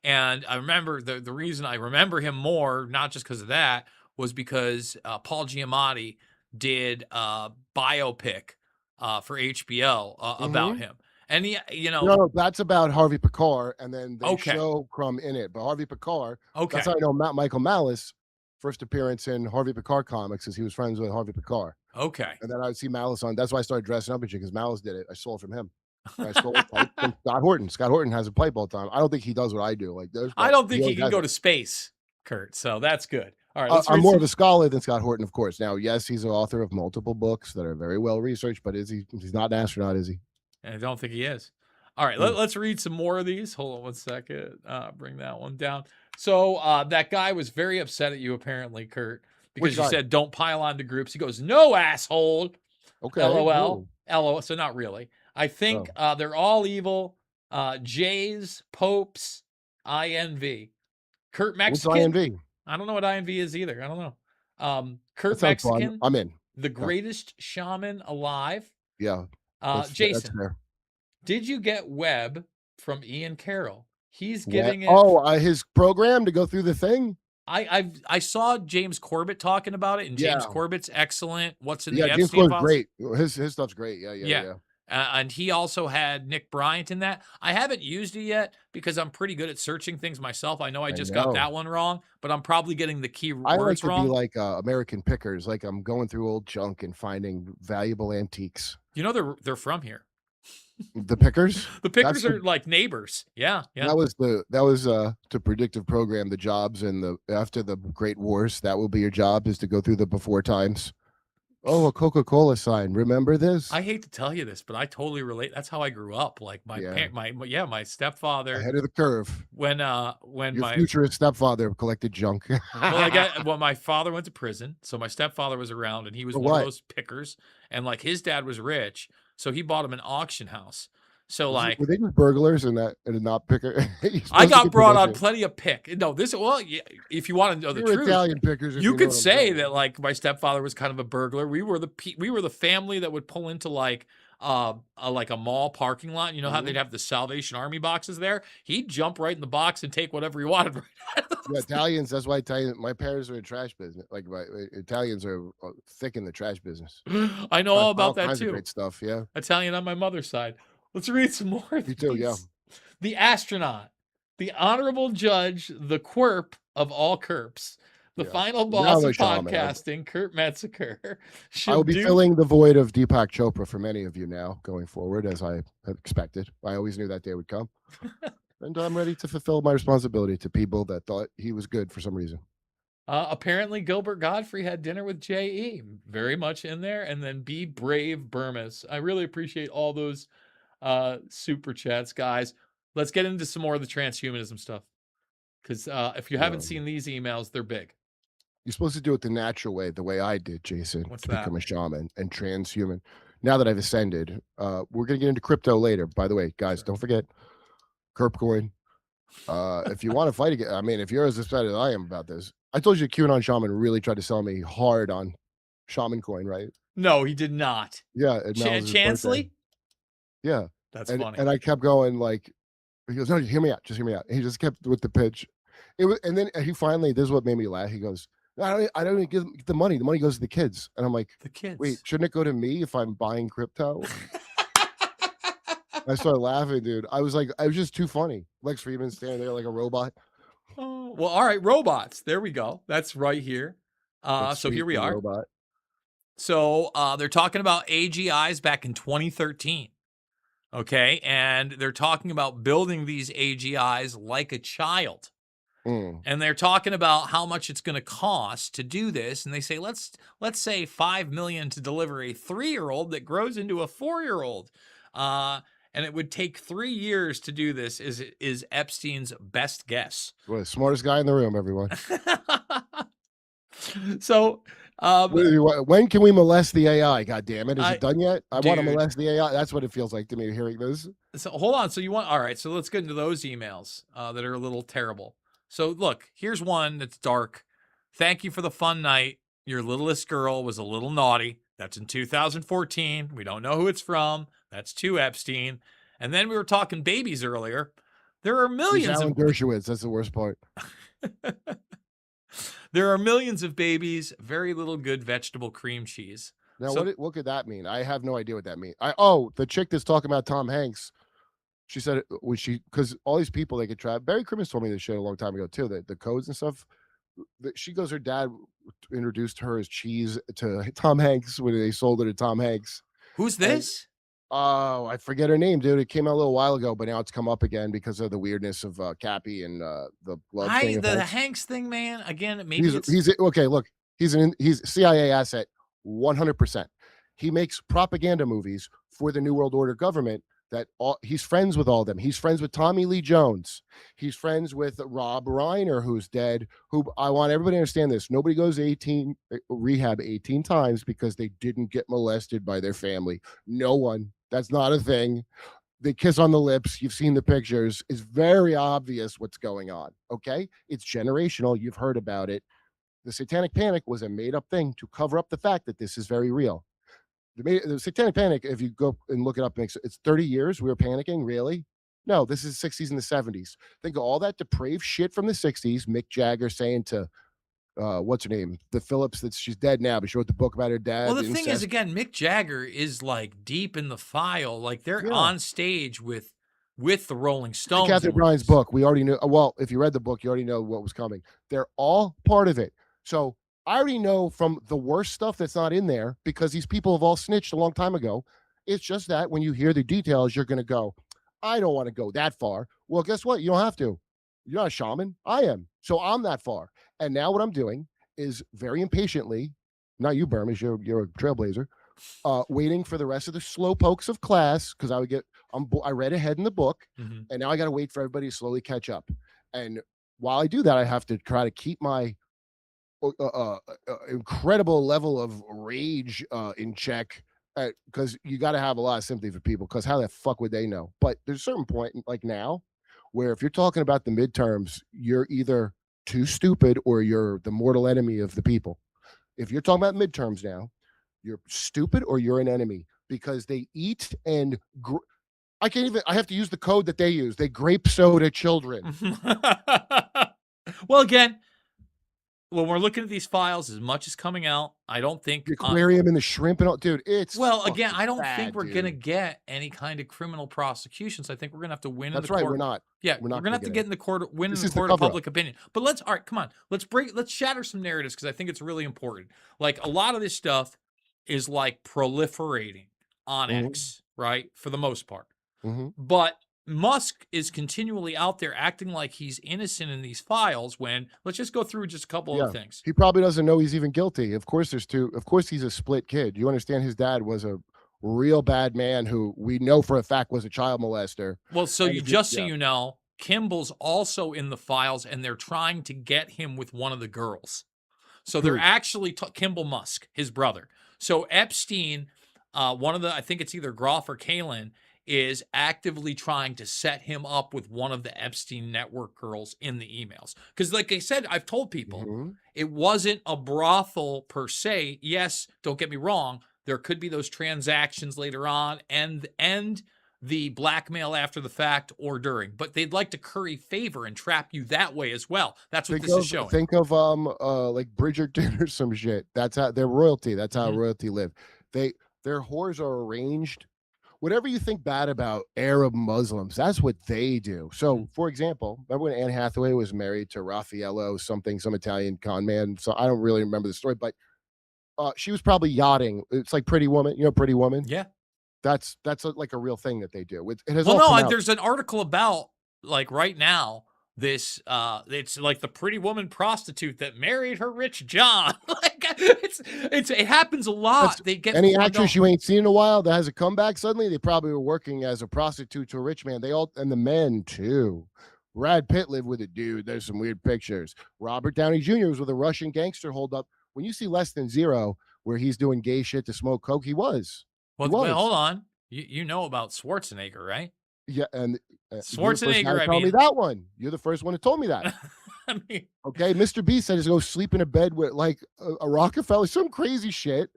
And I remember the reason I remember him more, not just because of that, was because Paul Giamatti did a biopic for HBO about him. And no, that's about Harvey Pekar, and then they show Crumb in it. But Harvey Pekar, that's how I know Michael Malice. First appearance in Harvey Pekar comics is he was friends with Harvey Pekar. Okay. And then I would see Malice on. That's why I started dressing up as you, because Malice did it. I stole it from him. I stole it from Scott Horton. Scott Horton has a pipe all the time. I don't think he does what I do. Like, I don't think he can go to space, Kurt. So that's good. All right. I'm more of a scholar than Scott Horton, of course. Now, yes, he's an author of multiple books that are very well researched, but he's not an astronaut, is he? I don't think he is. All right, let's read some more of these. Hold on one second. Bring that one down. So that guy was very upset at you, apparently, Kurt, because you said don't pile onto groups. He goes, no, asshole. Okay. LOL. LOL. So not really. I think they're all evil. Jays, Popes, INV. Kurt Mexican. What's INV? I don't know what INV is either. I don't know. Kurt Mexican. Fun. I'm in. The greatest shaman alive. Yeah. Jason. Did you get Webb from Ian Carroll? He's What? getting it. Oh, his program to go through the thing. I saw James Corbett talking about it, and James Yeah. Corbet's excellent. What's in Yeah, the James Epstein Corden's files? great. His stuff's great. Yeah. Yeah. And he also had Nick Bryant in that. I haven't used it yet because I'm pretty good at searching things myself. I know I just got that one wrong, but I'm probably getting the key I like words to wrong. be like American Pickers, like I'm going through old junk and finding valuable antiques. You know they're from here. The Pickers? The Pickers are like neighbors. Yeah. That was to predictive program the jobs and after the Great Wars. That will be your job, is to go through the before times. Oh, a Coca-Cola sign. Remember this? I hate to tell you this, but I totally relate. That's how I grew up. Like my my stepfather, ahead of the curve. When Your my futurist stepfather collected junk. my father went to prison, so my stepfather was around, and he was one of those pickers, and like his dad was rich, so he bought him an auction house. So like, were they just burglars and not picker? I got brought on plenty of pick. No, if you want to know the truth, Italian pickers. You could say that like my stepfather was kind of a burglar. We were the family that would pull into like a mall parking lot. You know how they'd have the Salvation Army boxes there? He'd jump right in the box and take whatever he wanted. Right yeah, Italians. That's why my parents are in trash business. Like Italians are thick in the trash business. I know all about that too. Great stuff. Yeah, Italian on my mother's side. Let's read some more. You too. Yeah. The astronaut, the honorable judge, the quirp of all quirps, the final boss of podcasting, Kurt Metzger. I will be filling the void of Deepak Chopra for many of you now going forward, as I expected. I always knew that day would come. And I'm ready to fulfill my responsibility to people that thought he was good for some reason. Apparently, Gilbert Godfrey had dinner with J.E. Very much in there. And then Be Brave Bermas. I really appreciate all those super chats, guys. Let's get into some more of the transhumanism stuff. Because if you haven't seen these emails, they're big. You're supposed to do it the natural way, the way I did, Jason. What's to that? Become a shaman and transhuman. Now that I've ascended, we're going to get into crypto later. By the way, guys, don't forget Kerpcoin. If you want to fight again, I mean, if you're as excited as I am about this, I told you QAnon Shaman really tried to sell me hard on Shaman Coin, right? No, he did not. Yeah. Chansley? Yeah. That's funny. And I kept going like, he goes, no, hear me out. Just hear me out. And he just kept with the pitch. And then he finally, this is what made me laugh. He goes, I don't even give the money. The money goes to the kids. And I'm like, the kids? Wait, shouldn't it go to me if I'm buying crypto? I started laughing, dude. I was just too funny. Lex Friedman standing there like a robot. Oh, well, all right, robots. There we go. That's right here. So here we are. Robot. So they're talking about AGIs back in 2013. Okay, and they're talking about building these AGIs like a child. And they're talking about how much it's going to cost to do this, and they say let's say $5 million to deliver a 3-year-old that grows into a 4-year-old. And it would take 3 years to do this, is Epstein's best guess. Well, the smartest guy in the room, everyone. So, when can we molest the AI? God damn it. Is it done yet? I want to molest the AI. That's what it feels like to me hearing this. So hold on. So all right. So let's get into those emails that are a little terrible. So look, here's one that's dark. Thank you for the fun night. Your littlest girl was a little naughty. That's in 2014. We don't know who it's from. That's to Epstein. And then we were talking babies earlier. There are millions of Dershowitz. That's the worst part. There are millions of babies, very little good vegetable cream cheese. Now, what could that mean? I have no idea what that means. The chick that's talking about Tom Hanks, she said, because all these people they could try. Barry Crimmins told me this shit a long time ago too. The codes and stuff. She goes, her dad introduced her as cheese to Tom Hanks when they sold it to Tom Hanks. Who's this? I forget her name, dude. It came out a little while ago, but now it's come up again because of the weirdness of Cappy and the blood thing. The Hanks thing, man. Again, maybe he's okay. Look, he's CIA asset, 100%. He makes propaganda movies for the New World Order government. He's friends with all of them. He's friends with Tommy Lee Jones. He's friends with Rob Reiner, who's dead. Who I want everybody to understand this. Nobody goes rehab 18 times because they didn't get molested by their family. No one. That's not a thing. They kiss on the lips. You've seen the pictures. It's very obvious what's going on. Okay? It's generational. You've heard about it. The Satanic Panic was a made-up thing to cover up the fact that this is very real. The Satanic Panic, if you go and look it up, it's 30 years we were panicking, really? No, this is the 60s and the 70s. Think of all that depraved shit from the 60s. Mick Jagger saying to what's her name? The Phillips that's she's dead now, but she wrote the book about her Well, dad, the thing is, incest. again, Mick Jagger is like deep in the file. Like they're Yeah. on stage with the Rolling And Stones Catherine and with Bryan's this. book, we already knew. Well, if you read the book, you already know what was coming. They're all part of it. So I already know from the worst stuff that's not in there because these people have all snitched a long time ago. It's just that when you hear the details, you're going to go, I don't want to go that far. Well, guess what? You don't have to. You're not a shaman. I am. So I'm that far. And now what I'm doing is very impatiently, not you, Bermas, you're a trailblazer, waiting for the rest of the slow pokes of class because I would get I read ahead in the book, Mhm. and now I got to wait for everybody to slowly catch up. And while I do that, I have to try to keep my incredible level of rage in check because you got to have a lot of sympathy for people because how the fuck would they know? But there's a certain point like now where if you're talking about the midterms, you're either too stupid or you're the mortal enemy of the people. If you're talking about midterms now, you're stupid or you're an enemy because they eat and I can't even. I have to use the code that they use. They grape soda children. Well, again, when we're looking at these files, as much as coming out, I don't think. The aquarium and the shrimp and all, dude. It's Well, again, fucking I don't think bad, we're gonna dude. get any kind of criminal prosecutions. I think we're gonna have to win in the That's right. We're court. not. Yeah, We're we're not gonna gonna have to get get it. in the court, win in This the is the court of cover up. public opinion. But all right, come on, let's shatter some narratives because I think it's really important. Like a lot of this stuff is like proliferating on Mhm, X, right? For the most part. mhm. But Musk is continually out there acting like he's innocent in these files when let's just go through just a couple of Yeah. the things. He probably doesn't know he's even guilty. Of course, there's two. Of course, he's a split kid. You understand? His dad was a real bad man who we know for a fact was a child molester. Well, so And you if you, just so yeah, you know, Kimball's also in the files and they're trying to get him with one of the girls. So they're who? actually Kimball Musk, his brother. So Epstein, one of the I think it's either Groff or Kalin, is actively trying to set him up with one of the Epstein network girls in the emails. Because, like I said, I've told people Mhm. it wasn't a brothel per se. Yes, don't get me wrong. There could be those transactions later on and the blackmail after the fact or during, but they'd like to curry favor and trap you that way as well. That's what this is showing. Think of like Bridgerton or some shit. That's how they're royalty. That's how Mhm. royalty live. They their whores are arranged. Whatever you think bad about Arab Muslims, that's what they do. So, Mhm. for example, remember when Anne Hathaway was married to Raffaello, something, some Italian con man? So I don't really remember the story, but she was probably yachting. It's like Pretty Woman, you know, Pretty Woman. Yeah. That's like a real thing that they do. It has Well, all no, come out. there's an article about like right now this it's like the pretty woman prostitute that married her rich John. Like it happens a That's lot. They get any pawned actress off. you ain't seen in a while that has a comeback suddenly, they probably were working as a prostitute to a rich man. They all and the men too. Brad Pitt lived with a dude. There's some weird pictures. Robert Downey Jr. was with a Russian gangster hold up. When you see Less Than Zero, where he's doing gay shit to smoke coke, he was. He Well, hold was. on. You know about Schwarzenegger, right? Yeah, and you're the first guy Schwarzenegger, to I tell me mean, that one. You're the first one who told me that. I mean, Okay, Mr. B said he's go sleep in a bed with like a Rockefeller, some crazy shit.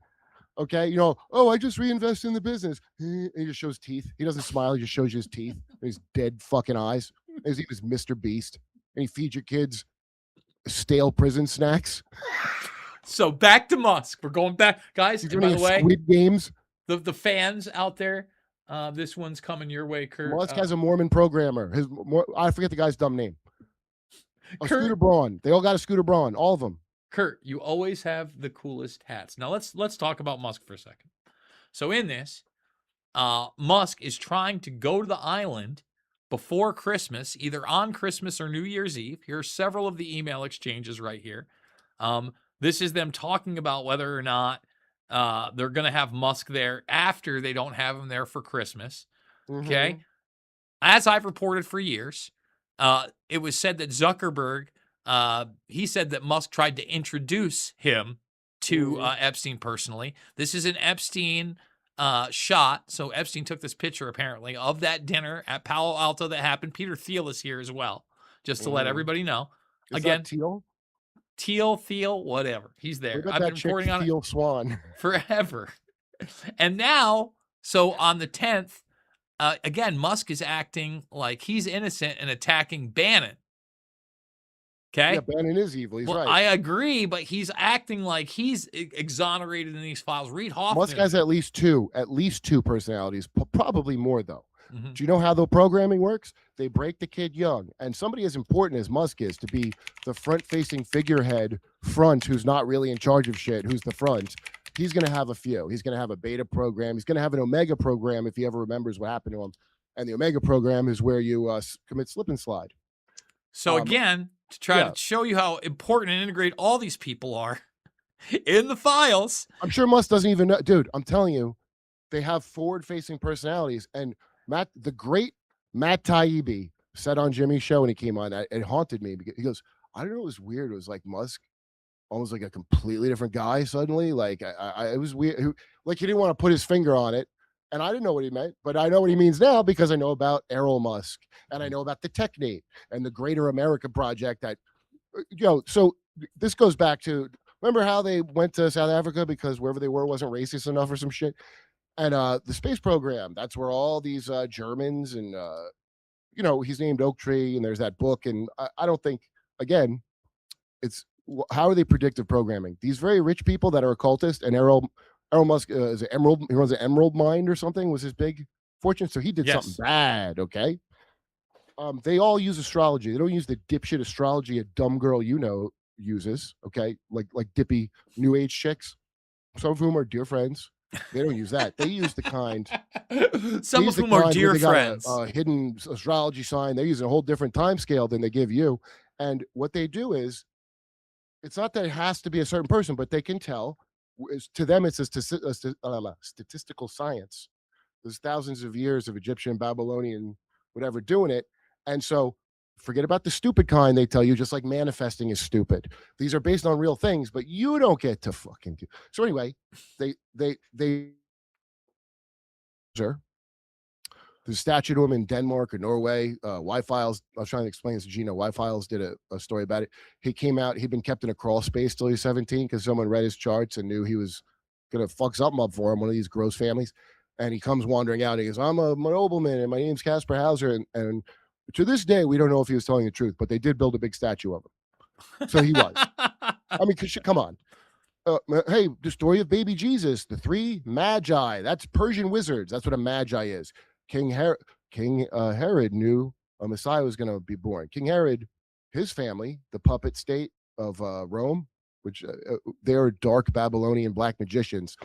Okay, you know, oh, I just reinvest in the business. He just shows teeth. He doesn't smile. He just shows you his teeth, his dead fucking eyes. His name is Mr. Beast, and he feeds your kids stale prison snacks. so back to Musk. We're going back, guys. He's And running by the at way, Squid Games. the fans out there, this one's coming your way, Kurt. Musk has a Mormon programmer. I forget the guy's dumb name. Scooter Kurt, Braun. They all got a Scooter Braun. All of them. Kurt, you always have the coolest hats. Now let's talk about Musk for a second. So in this, Musk is trying to go to the island before Christmas, either on Christmas or New Year's Eve. Here are several of the email exchanges right here. This is them talking about whether or not they're going to have Musk there after they don't have him there for Christmas. Okay. Mhm. As I've reported for years, it was said that Zuckerberg, he said that Musk tried to introduce him to Mhm. Epstein personally. This is an Epstein shot. So Epstein took this picture apparently of that dinner at Palo Alto that happened. Peter Thiel is here as well, just to let Mhm. everybody know. Is that Again, Teal? Thiel, whatever. He's What there. about I've been that chick reporting on it Teal Swan? forever. And now, so on the 10th, again, Musk is acting like he's innocent and attacking Bannon. Okay. Yeah, Bannon is evil. He's Well, right. I agree, but he's acting like he's exonerated in these files. Reed Hoffman. Musk has at least two personalities, probably more though. Mhm. Do you know how the programming works? They break the kid young, and somebody as important as Musk is to be the front-facing figurehead who's not really in charge of shit, who's the front. He's going to have a few. He's going to have a beta program. He's going to have an omega program if he ever remembers what happened to him. And the omega program is where you commit slip and slide. So again, to try to show you how important and integrate all these people are in the files. I'm sure Musk doesn't even know. Dude, I'm telling you, they have forward-facing personalities. And the great Matt Taibbi said on Jimmy's show when he came on, it haunted me because he goes, I don't know, it was weird. It was like Musk, almost like a completely different guy suddenly. Like it was weird. Like he didn't want to put his finger on it. And I didn't know what he meant, but I know what he means now because I know about Errol Musk and I know about the Technate and the Greater America Project that, so this goes back to, remember how they went to South Africa because wherever they were wasn't racist enough or some shit? And the space program, that's where all these Germans and, he's named Oak Tree and there's that book. And I don't think, again, it's, how are they predictive programming? These very rich people that are occultists, and Errol Musk is an emerald. He runs an emerald mine or something. Was his big fortune? So he did something bad. Okay. They all use astrology. They don't use the dipshit astrology a dumb girl uses. Okay, like dippy new age chicks. Some of whom are dear friends. They don't use that. They use the kind. Some of whom are dear friends. A hidden astrology sign. They're using a whole different time scale than they give you. And what they do is, it's not that it has to be a certain person, but they can tell. To them, it's a statistical science. There's thousands of years of Egyptian, Babylonian, whatever doing it. And so forget about the stupid kind they tell you, just like manifesting is stupid. These are based on real things, but you don't get to fucking do. So anyway, there's a statue to him in Denmark or Norway. Y-Files, I was trying to explain this to Gino. Y-Files did a story about it. He came out, he'd been kept in a crawl space till he was 17 because someone read his charts and knew he was going to fuck something up for him, one of these gross families. And he comes wandering out and he goes, I'm a nobleman and my name's Casper Hauser. And to this day, we don't know if he was telling the truth, but they did build a big statue of him. So he was. I mean, come on. Hey, the story of baby Jesus, the three magi. That's Persian wizards. That's what a magi is. King Herod knew a Messiah was going to be born. King Herod, his family, the puppet state of Rome, which they are dark Babylonian black magicians.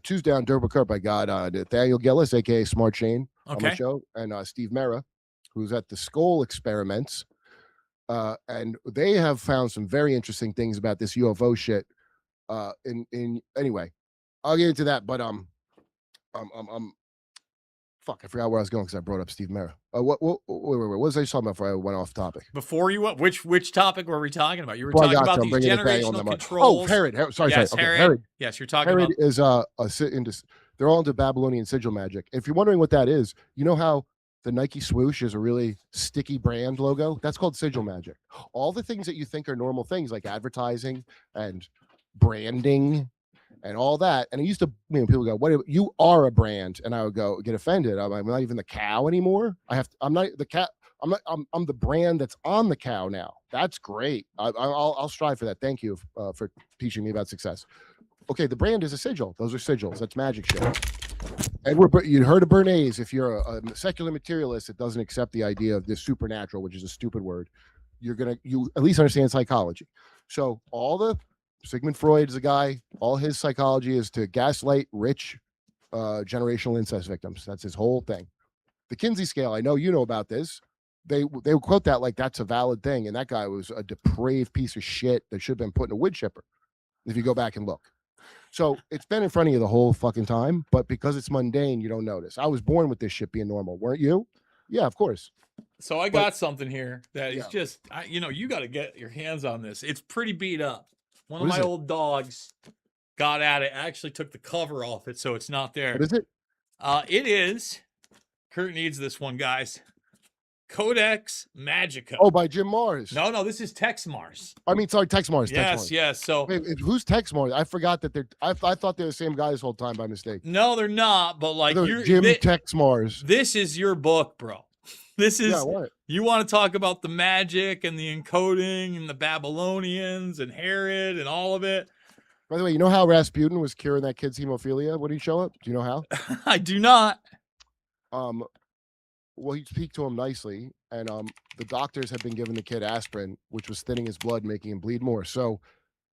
Tuesday on Durba Curb, I got Nathaniel Gillis, aka Smart Shane, on my show, and Steve Mera, who's at the Skull Experiments. And they have found some very interesting things about this UFO shit. Anyway, I'll get into that, but fuck, I forgot where I was going because I brought up Steve Mera. What was I just talking about before I went off topic? Before you went, which topic were we talking about? You were talking about these generational controls. Oh, Herod. Sorry. Yes, Okay, Herod. Yes, you're talking Herod about. They're all into Babylonian sigil magic. If you're wondering what that is, you know how the Nike swoosh is a really sticky brand logo? That's called sigil magic. All the things that you think are normal things like advertising and branding and all that. And it used to, people go, "What? You are a brand," and I would go get offended. I'm not even the cow anymore. I'm not the cat. I'm the brand that's on the cow now. That's great. I'll strive for that. Thank you for teaching me about success. Okay, the brand is a sigil. Those are sigils. That's magic shit. You heard of Bernays. If you're a secular materialist that doesn't accept the idea of this supernatural, which is a stupid word, you at least understand psychology. So Sigmund Freud is a guy, all his psychology is to gaslight rich generational incest victims. That's his whole thing. The Kinsey scale, I know you know about this. They would quote that like that's a valid thing. And that guy was a depraved piece of shit that should have been put in a wood chipper, if you go back and look. So it's been in front of you the whole fucking time, but because it's mundane, you don't notice. I was born with this shit being normal, weren't you? Yeah, of course. So I got something here that is just, you got to get your hands on this. It's pretty beat up. One of my old dogs got at it. I actually took the cover off it, so it's not there. What is it? It is. Kurt needs this one, guys. Codex Magica. Oh, by Jim Mars. No, this is Tex Mars. I mean, sorry, Tex Mars. Tex Mars. Yes. So Wait, who's Tex Mars? I forgot that they're. I thought they were the same guy this whole time by mistake. no, they're not. But like Jim Tex Mars. This is your book, bro. This is. Yeah, what? You want to talk about the magic and the encoding and the Babylonians and Herod and all of it. By the way, you know how Rasputin was curing that kid's hemophilia? Would he show up? Do you know how? I do not. Well, he'd speak to him nicely, and the doctors had been giving the kid aspirin, which was thinning his blood, making him bleed more. So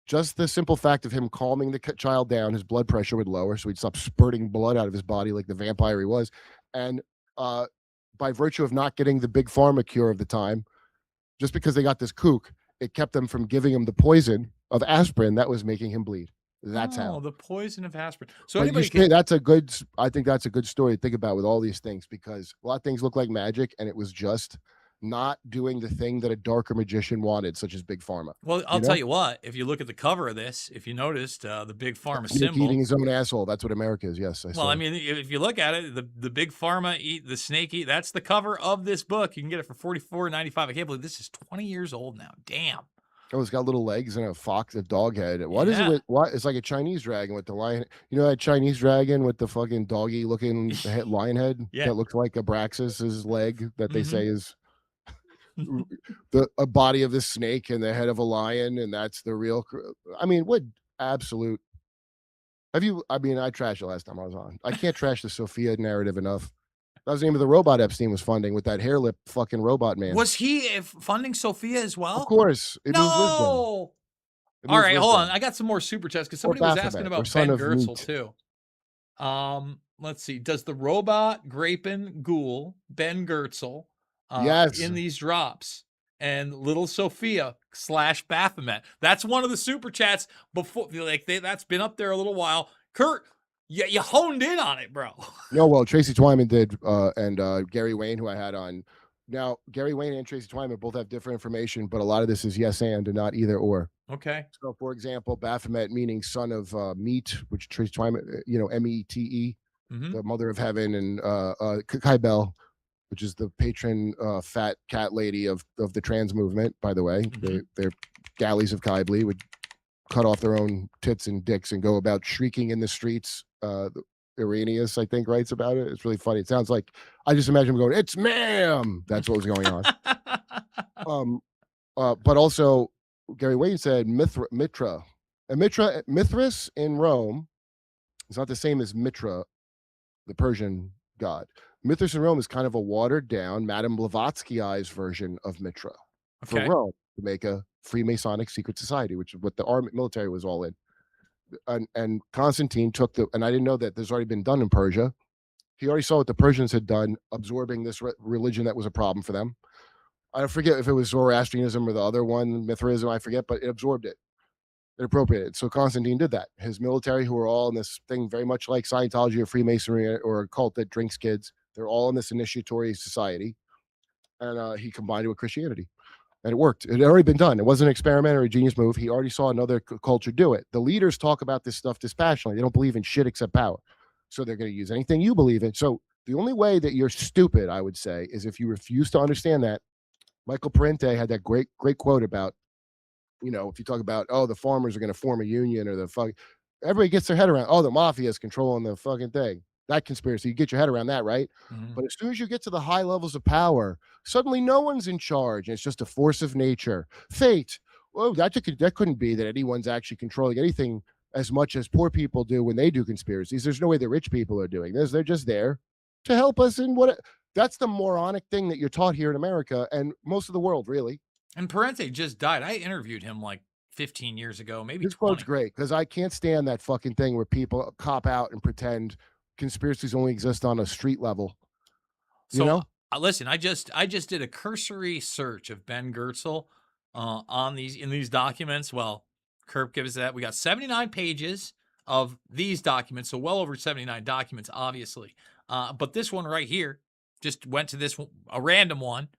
just the simple fact of him calming the child down, his blood pressure would lower, so he'd stop spurting blood out of his body like the vampire he was. And by virtue of not getting the big pharma cure of the time, just because they got this kook, it kept them from giving him the poison of aspirin that was making him bleed. That's how. The poison of aspirin. So But anybody that's a good. I think that's a good story to think about with all these things, because a lot of things look like magic, and it was just not doing the thing that a darker magician wanted, such as big pharma. Well, I'll tell you what. If you look at the cover of this, if you noticed the big pharma Snake symbol eating his own asshole. That's what America is. Yes. I mean, if you look at it, the big pharma eat the snake eat. That's the cover of this book. You can get it for $44.95. I can't believe this is 20 years old now. Damn. Oh, it's got little legs and a dog head. What is it with what? It's like a Chinese dragon with the lion. You know that Chinese dragon with the fucking doggy looking lion head that looks like Abraxas's leg that they say is a body of the snake and the head of a lion, and that's the real. I mean, what absolute? I trashed it last time I was on. I can't trash the Sophia narrative enough. That was the name of the robot Epstein was funding with that hair lip fucking robot man. Was he funding Sophia as well? Of course. No. All right, hold on. I got some more super chats because somebody was asking about Ben Gertzel too. Let's see. Does the robot Grapin Ghoul Ben Gertzel in these drops and little Sophia / Baphomet? That's one of the super chats before. That's been up there a little while. Kurt. Yeah, you honed in on it, bro. No, well, Tracy Twyman did, and Gary Wayne, who I had on. Now, Gary Wayne and Tracy Twyman both have different information, but a lot of this is yes and not either or. Okay. So, for example, Baphomet meaning son of Meat, which Tracy Twyman, Mete, the mother of heaven, and Cannibal, which is the patron fat cat lady of the trans movement, by the way. They're galleys of Kyblee would cut off their own tits and dicks and go about shrieking in the streets. Irenaeus, I think, writes about it. It's really funny. It sounds like I just imagine him going, "It's ma'am." That's what was going on. But also, Gary Wayne said Mithras in Rome is not the same as Mitra, the Persian god. Mithras in Rome is kind of a watered down Madame Blavatsky-ized version of Mitra for Rome to make a Freemasonic secret society, which is what the army military was all in. And Constantine took and I didn't know that there's already been done in Persia. He already saw what the Persians had done, absorbing this religion that was a problem for them. I forget if it was Zoroastrianism or the other one, Mithraism, I forget, but it absorbed it. It appropriated. So Constantine did that. His military, who were all in this thing very much like Scientology or Freemasonry or a cult that drinks kids, they're all in this initiatory society. And he combined it with Christianity. And it worked. It had already been done. It wasn't an experiment or a genius move. He already saw another culture do it. The leaders talk about this stuff dispassionately. They don't believe in shit except power. So they're going to use anything you believe in. So the only way that you're stupid, I would say, is if you refuse to understand that. Michael Parente had that great quote about, if you talk about, the farmers are going to form a union or everybody gets their head around, the mafia is controlling the fucking thing. That conspiracy, you get your head around that, right? But as soon as you get to the high levels of power, suddenly no one's in charge. And it's just a force of nature. Fate. Oh, that couldn't be that anyone's actually controlling anything as much as poor people do when they do conspiracies. There's no way the rich people are doing this. They're just there to help us in that's the moronic thing that you're taught here in America and most of the world, really. And Parente just died. I interviewed him like 15 years ago, maybe 20. This quote's great because I can't stand that fucking thing where people cop out and pretend conspiracies only exist on a street level. Listen, I just did a cursory search of Ben Gertzel in these documents. Well, Kirk gives that. We got 79 pages of these documents, so well over 79 documents, obviously. But this one right here just went to a random one.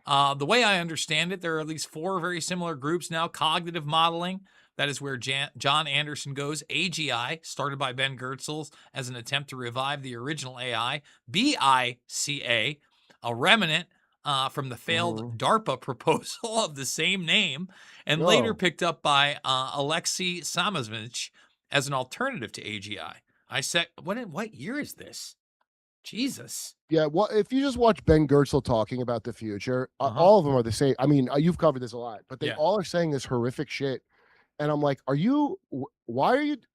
The way I understand it, there are at least 4 very similar groups now. Cognitive modeling. That is where John Anderson goes. AGI, started by Ben Gertzel as an attempt to revive the original AI. BICA, a remnant from the failed Mhm. DARPA proposal of the same name, and later Oh. picked up by Alexei Samovich as an alternative to AGI. I said, what year is this? Jesus. Yeah, well, if you just watch Ben Goertzel talking about the future, Uh-huh. all of them are the same. I mean, you've covered this a lot, but they Yeah. all are saying this horrific shit, and I'm like, why are you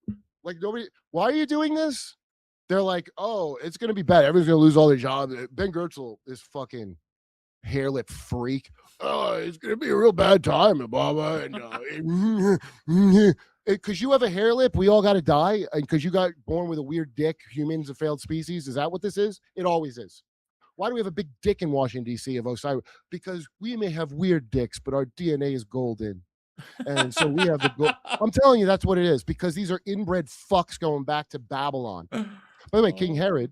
like, nobody why are you doing this? They're like, "Oh, it's gonna be bad. Everyone's gonna lose all their jobs." Ben Goertzel is fucking hair lip freak. "Oh, it's gonna be a real bad time, Obama, and because you have a hair lip, we all gotta die, and because you got born with a weird dick, humans, a failed species. Is that what this is? It always is. Why do we have a big dick in Washington, D.C. of Osiris? Because we may have weird dicks, but our DNA is golden. And so we have the gold. I'm telling you, that's what it is, because these are inbred fucks going back to Babylon. By the way, King Oh. Herod,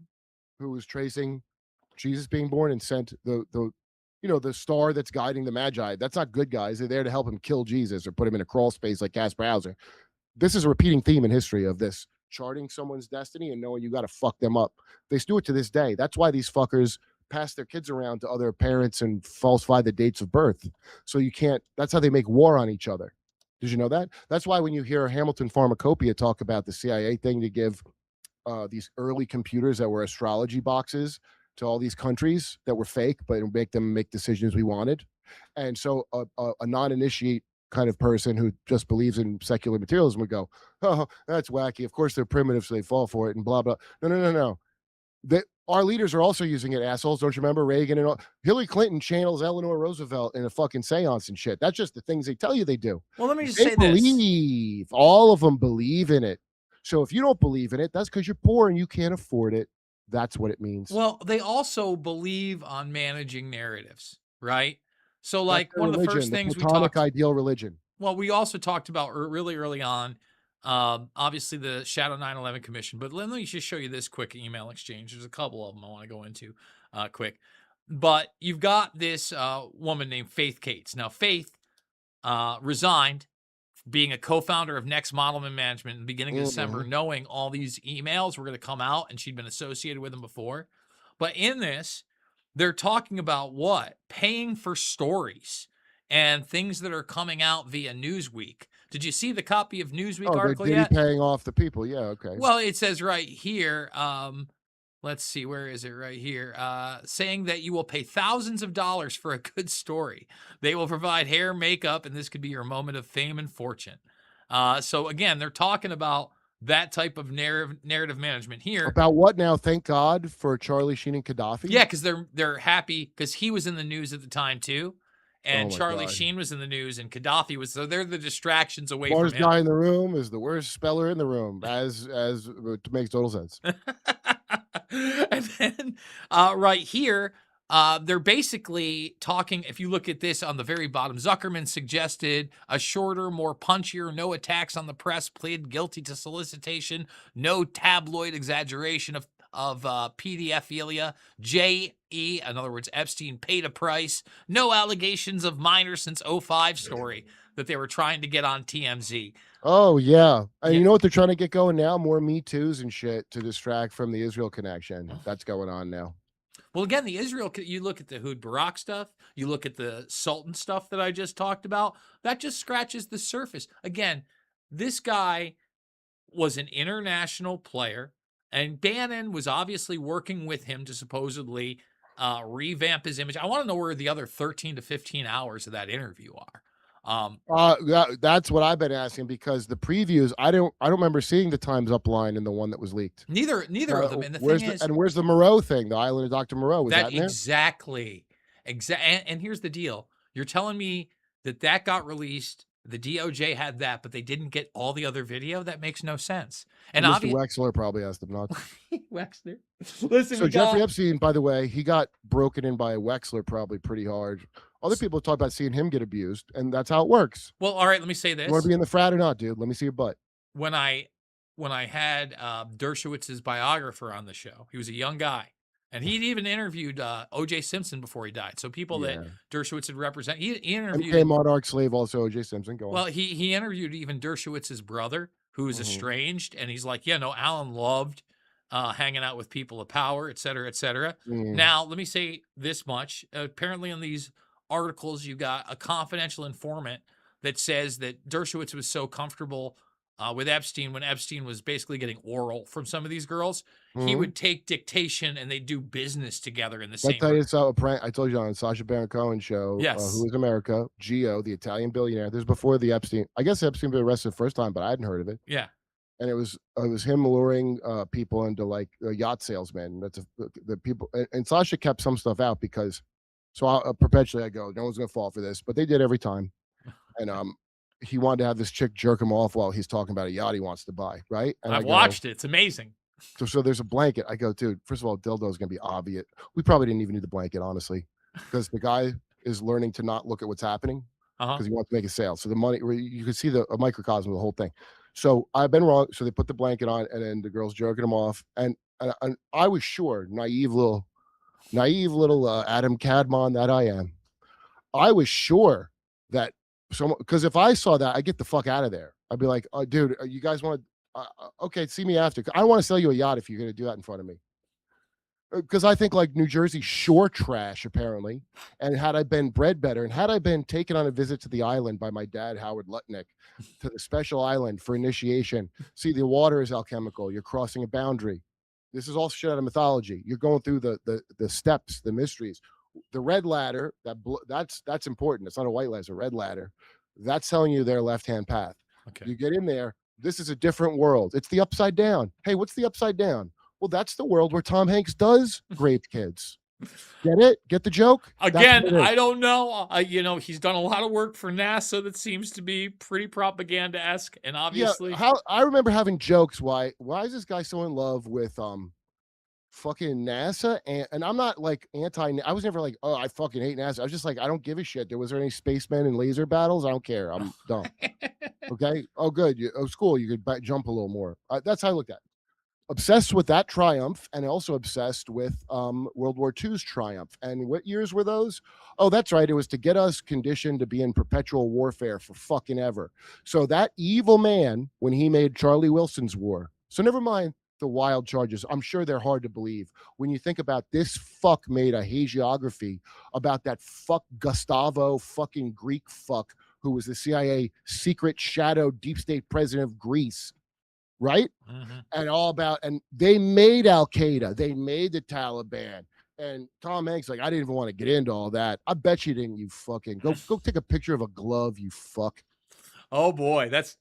who was tracing Jesus being born and sent the star that's guiding the Magi. That's not good guys. They're there to help him kill Jesus or put him in a crawl space like Casper Hauser. This is a repeating theme in history of this charting someone's destiny and knowing you got to fuck them up. They do it to this day. That's why these fuckers pass their kids around to other parents and falsify the dates of birth. So you can't, that's how they make war on each other. Did you know that? That's why when you hear Hamilton Pharmacopoeia talk about the CIA thing to give these early computers that were astrology boxes to all these countries that were fake, but it would make them make decisions we wanted. And so a non-initiate kind of person who just believes in secular materialism would go, "Oh, that's wacky. Of course they're primitive, so they fall for it," and blah blah. No, no, no, no. Our leaders are also using it, assholes. Don't you remember Reagan and all? Hillary Clinton channels Eleanor Roosevelt in a fucking seance and shit. That's just the things they tell you they do. Well, let me just They say this. believe. All of them believe in it. So if you don't believe in it, that's because you're poor and you can't afford it. That's what it means. Well, they also believe on managing narratives, right? So, That's like, their one of the religion, first the things we Platonic talked ideal religion. well, we also talked about really early on, obviously the Shadow 9/11 Commission. But let me just show you this quick email exchange. There's a couple of them I want to go into quick. But you've got this woman named Faith Cates. Now, Faith resigned being a co-founder of Next Modelman Management in the beginning of December, Mhm. knowing all these emails were going to come out, and she'd been associated with them before. But in this, they're talking about what? Paying for stories and things that are coming out via Newsweek. Did you see the copy of Newsweek Oh, they're article Diddy yet? paying off the people. Yeah, okay. Well, it says right here, let's see, where is it right here? Saying that you will pay thousands of dollars for a good story. They will provide hair, makeup, and this could be your moment of fame and fortune. So again, they're talking about that type of narrative management here. About what now? Thank God for Charlie Sheen and Gaddafi. Yeah, because they're happy because he was in the news at the time too. And Oh my Charlie God. Sheen was in the news and Gaddafi was, so they're the distractions away from Smartest him. guy in the room is the worst speller in the room, as it makes total sense. And then right here, they're basically talking. If you look at this on the very bottom, Zuckerman suggested a shorter, more punchier, no attacks on the press, pleaded guilty to solicitation, no tabloid exaggeration of pedophilia. J.E., in other words, Epstein paid a price. No allegations of minor since 05 story that they were trying to get on TMZ. Oh yeah, and Yeah. you know what they're trying to get going now? More Me Too's and shit to distract from the Israel connection. That's going on now. Well, again, the Israel, you look at the Hood Barak stuff, you look at the Sultan stuff that I just talked about, that just scratches the surface. Again, this guy was an international player, and Bannon was obviously working with him to supposedly revamp his image. I want to know where the other 13 to 15 hours of that interview are. That's what I've been asking, because the previews, I don't remember seeing the Times Up line in the one that was leaked. Neither of them. And the where's thing is, where's the Moreau thing? The Island of Dr. Moreau, was that in there? exactly. And here's the deal. You're telling me that got released, the DOJ had that, but they didn't get all the other video? That makes no sense. And Mr. Wexler probably asked them not to. Wexler. Listen, So Jeffrey Epstein, by the way, he got broken in by Wexler probably pretty hard. Other people talk about seeing him get abused, and that's how it works. Well, all right, let me say this. You want to be in the frat or not, dude? Let me see your butt. When I had Dershowitz's biographer on the show, he was a young guy. And he'd even interviewed O.J. Simpson before he died. So people that Dershowitz had represented, he interviewed. MK Monarch slave, also O.J. Simpson. Go on. Well, he interviewed even Dershowitz's brother, who was estranged, and he's like, yeah, no, Alan loved hanging out with people of power, et cetera, et cetera. Mm. Now, let me say this much. Apparently, in these articles, you got a confidential informant that says that Dershowitz was so comfortable with Epstein when Epstein was basically getting oral from some of these girls. He Mhm. would take dictation and they do business together in the I same tell room. you, so a prank. I told you on Sacha Baron Cohen show. Yes. Who is America? Gio, the Italian billionaire. This is before the Epstein. I guess Epstein was arrested the first time, but I hadn't heard of it. Yeah. And it was him luring people into like yacht salesmen. That's the people. And Sasha kept some stuff out because. So perpetually I go, no one's gonna fall for this, but they did every time. And he wanted to have this chick jerk him off while he's talking about a yacht he wants to buy, right? And I've watched it. It's amazing. So there's a blanket. I go, dude, first of all, dildo is gonna be obvious. We probably didn't even need the blanket, honestly, because the guy is learning to not look at what's happening because he wants to make a sale. So the money, you can see a microcosm of the whole thing. So I've been wrong. So they put the blanket on, and then the girl's jerking him off, and I was sure, naive little Adam Cadmon that I am. I was sure that someone, because if I saw that, I get the fuck out of there. I'd be like, oh, dude, you guys want to? Okay, see me after. I want to sell you a yacht if you're going to do that in front of me. Because I think like New Jersey shore trash, apparently. And had I been bred better, and had I been taken on a visit to the island by my dad, Howard Lutnick, to the special island for initiation, see, the water is alchemical. You're crossing a boundary. This is all shit out of mythology. You're going through the steps, the mysteries. The red ladder, that's important. It's not a white ladder, it's a red ladder. That's telling you their left-hand path. Okay. You get in there. This is a different world. It's the upside down. Hey, what's the upside down? Well, that's the world where Tom Hanks does rape kids. Get it? Get the joke? Again, I don't know. He's done a lot of work for NASA that seems to be pretty propaganda-esque, and obviously, how I remember having jokes. Why is this guy so in love with fucking NASA? And I'm not like anti. I was never like, oh, I fucking hate NASA. I was just like, I don't give a shit. Was there any spacemen and laser battles? I don't care. I'm dumb. Okay. Oh, good. School. You could jump a little more. That's how I looked at it. Obsessed with that triumph, and also obsessed with World War II's triumph. And what years were those? Oh, that's right. It was to get us conditioned to be in perpetual warfare for fucking ever. So that evil man, when he made Charlie Wilson's War. So never mind the wild charges. I'm sure they're hard to believe. When you think about this fuck made a hagiography about that fuck Gustavo fucking Greek fuck who was the CIA secret shadow deep state president of Greece. Right? Mm-hmm. And they made Al Qaeda, they made the Taliban, and Tom Hanks like, I didn't even want to get into all that. I bet you didn't. You fucking go take a picture of a glove. You fuck. Oh boy, that's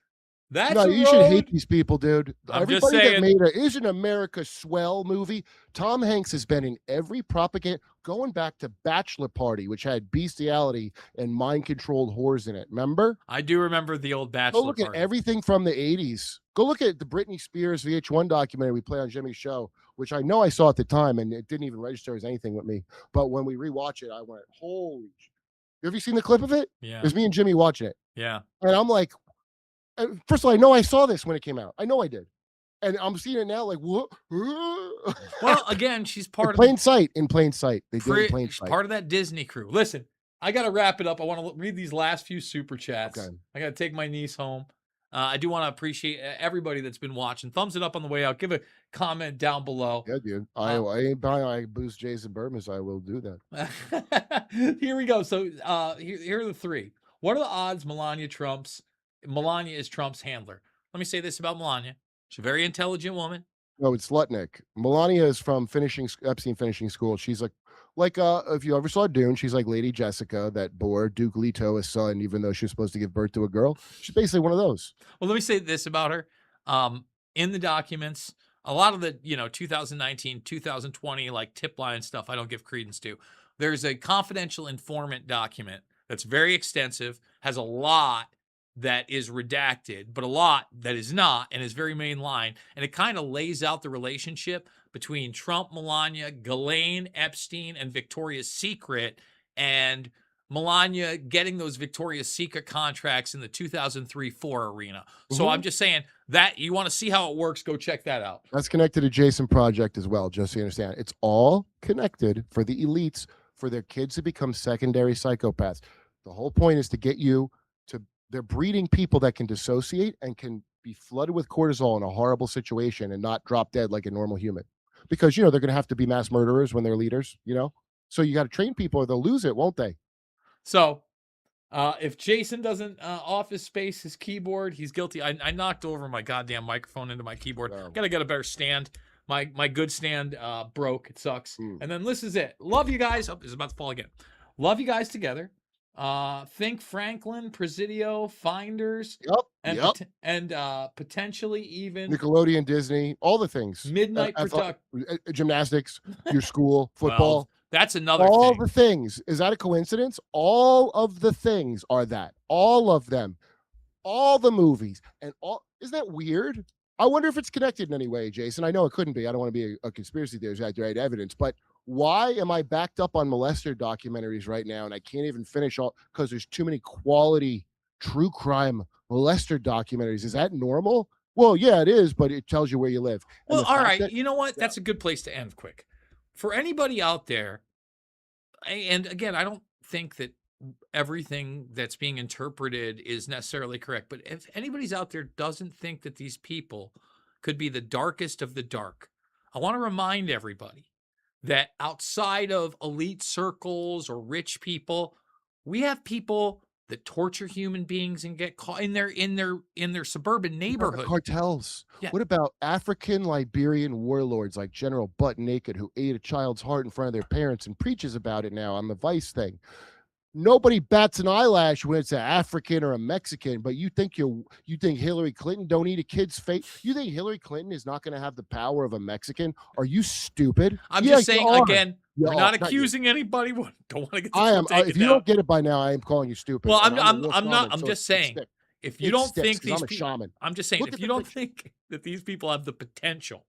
no. You should hate these people, dude. I'm Everybody just saying. that made it isn't America swell movie. Tom Hanks has been in every propaganda, going back to Bachelor Party, which had bestiality and mind-controlled whores in it. Remember? I do remember the old Bachelor Go look Party. at everything from the 80s. Go look at the Britney Spears VH1 documentary we play on Jimmy's show, which I know I saw at the time, and it didn't even register as anything with me. But when we rewatch it, I went, holy shit. Have you seen the clip of it? Yeah. It was me and Jimmy watching it. Yeah. And I'm like, first of all, I know I saw this when it came out. I know I did. And I'm seeing it now like, what? Well, again, she's part of plain sight. In plain sight. They did in plain she's sight. part of that Disney crew. Listen, I got to wrap it up. I want to read these last few super chats. Okay. I got to take my niece home. I do want to appreciate everybody that's been watching. Thumbs it up on the way out. Give a comment down below. Yeah, dude. I boost Jason Bermas. I will do that. Here we go. So here are the three. What are the odds Melania is Trump's handler? Let me say this about Melania. She's a very intelligent woman. No, it's Lutnick. Melania is from Epstein finishing school. She's like if you ever saw Dune, she's like Lady Jessica that bore Duke Leto a son, even though she was supposed to give birth to a girl. She's basically one of those. Well, let me say this about her. In the documents, a lot of the 2019, 2020 like tip line stuff, I don't give credence to. There's a confidential informant document that's very extensive, has a lot that is redacted, but a lot that is not, and is very mainline. And it kind of lays out the relationship between Trump, Melania, Ghislaine, Epstein, and Victoria's Secret, and Melania getting those Victoria's Secret contracts in the 2003-4 arena. So I'm just saying that you want to see how it works, go check that out. That's connected to Jason Project as well, just so you understand. It's all connected for the elites, for their kids to become secondary psychopaths. The whole point is to get you to, they're breeding people that can dissociate and can be flooded with cortisol in a horrible situation and not drop dead like a normal human? Because they're going to have to be mass murderers when they're leaders. So you got to train people, or they'll lose it, won't they? So if Jason doesn't office space his keyboard, he's guilty. I knocked over my goddamn microphone into my keyboard. Oh. Gotta get a better stand. My good stand broke. It sucks. Mm. And then this is it. Love you guys. Oh, it's about to fall again. Love you guys together. Think Franklin, Presidio, Finders, and potentially even Nickelodeon, Disney, all the things. Midnight Gymnastics, your school, football. Well, that's another all thing. The things. Is that a coincidence? All of the things are that. All of them. All the movies. And all. Isn't that weird? I wonder if it's connected in any way, Jason. I know it couldn't be. I don't want to be a conspiracy theorist. I have to write evidence. But why am I backed up on molester documentaries right now, and I can't even finish all because there's too many quality true crime molester documentaries? Is that normal? Well, yeah, it is, but it tells you where you live. Well, all right. You know what? That's a good place to end quick. For anybody out there, and again, I don't think that everything that's being interpreted is necessarily correct, but if anybody's out there doesn't think that these people could be the darkest of the dark, I want to remind everybody that outside of elite circles or rich people, we have people that torture human beings and get caught in their suburban neighborhood. Cartels. Yeah. What about African Liberian warlords like General Butt Naked, who ate a child's heart in front of their parents and preaches about it now on the Vice thing? Nobody bats an eyelash when it's an African or a Mexican, but you think Hillary Clinton don't eat a kid's face? You think Hillary Clinton is not going to have the power of a Mexican? Are you stupid? I'm just saying again. We're not accusing anybody. Don't want to get. I am. If you don't get it by now, I am calling you stupid. Well, I'm not. I'm just saying. If you don't think these people, I'm just saying, if you don't think that these people have the potential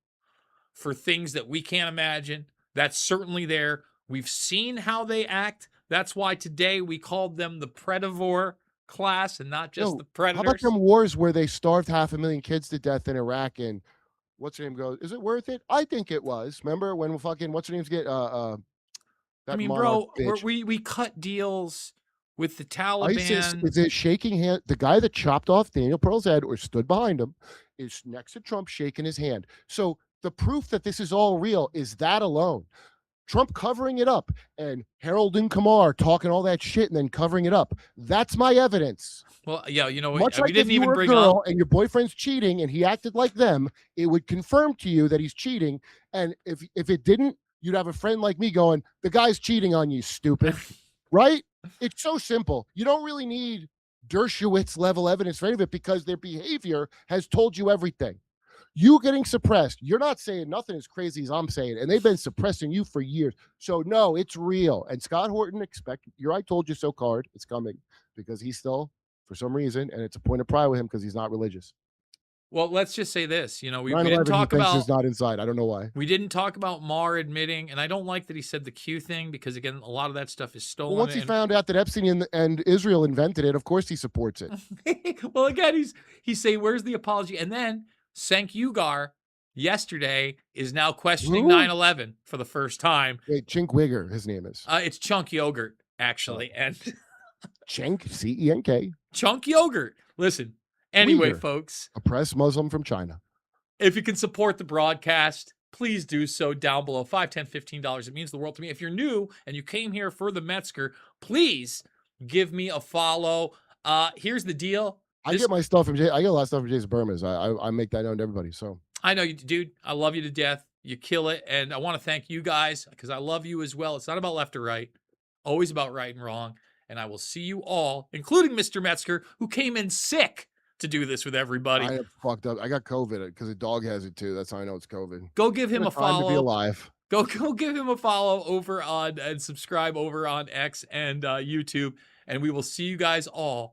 for things that we can't imagine, that's certainly there. We've seen how they act. That's why today we called them the Predator class and not just the Predators. How about them wars where they starved 500,000 kids to death in Iraq, and what's her name goes, is it worth it? I think it was. Remember when fucking what's her name's get I mean, bro, we cut deals with the Taliban. ISIS is a shaking hand. The guy that chopped off Daniel Pearl's head or stood behind him is next to Trump shaking his hand. So the proof that this is all real is that alone. Trump covering it up and Harold and Kumar talking all that shit and then covering it up. That's my evidence. Well, yeah, you know, much like we didn't if you even were bring a girl up and your boyfriend's cheating and he acted like them, it would confirm to you that he's cheating. And if it didn't, you'd have a friend like me going, "The guy's cheating on you, stupid." Right? It's so simple. You don't really need Dershowitz level evidence for any of it because their behavior has told you everything. You getting suppressed, you're not saying nothing as crazy as I'm saying, and they've been suppressing you for years. So no, it's real. And Scott Horton, expect your "I told you so" card. It's coming because he's still, for some reason, and it's a point of pride with him because he's not religious. Well, let's just say this. You know, we didn't talk about. Is not inside. I don't know why. We didn't talk about Maher admitting, and I don't like that he said the Q thing because again, a lot of that stuff is stolen. Well, once he found out that Epstein and Israel invented it, of course he supports it. Well, again, he's saying, "Where's the apology?" And then Cenk Uygur yesterday is now questioning 9/11 for the first time. Wait, Chink Wigger, his name is. It's Chunk Yogurt, actually. And Cenk, C-E-N-K. Chunk Yogurt. Listen, anyway, Uyghur, folks. Oppressed Muslim from China. If you can support the broadcast, please do so down below. $5, $10, $15. It means the world to me. If you're new and you came here for the Metzger, please give me a follow. Here's the deal. I get my stuff from I get a lot of stuff from Jason Bermas. I make that known to everybody. So I know you, dude. I love you to death. You kill it, and I want to thank you guys because I love you as well. It's not about left or right, always about right and wrong. And I will see you all, including Mr. Metzger, who came in sick to do this with everybody. I am fucked up. I got COVID because the dog has it too. That's how I know it's COVID. Go give him a follow. Time to be alive. Go give him a follow over on and subscribe over on X and YouTube, and we will see you guys all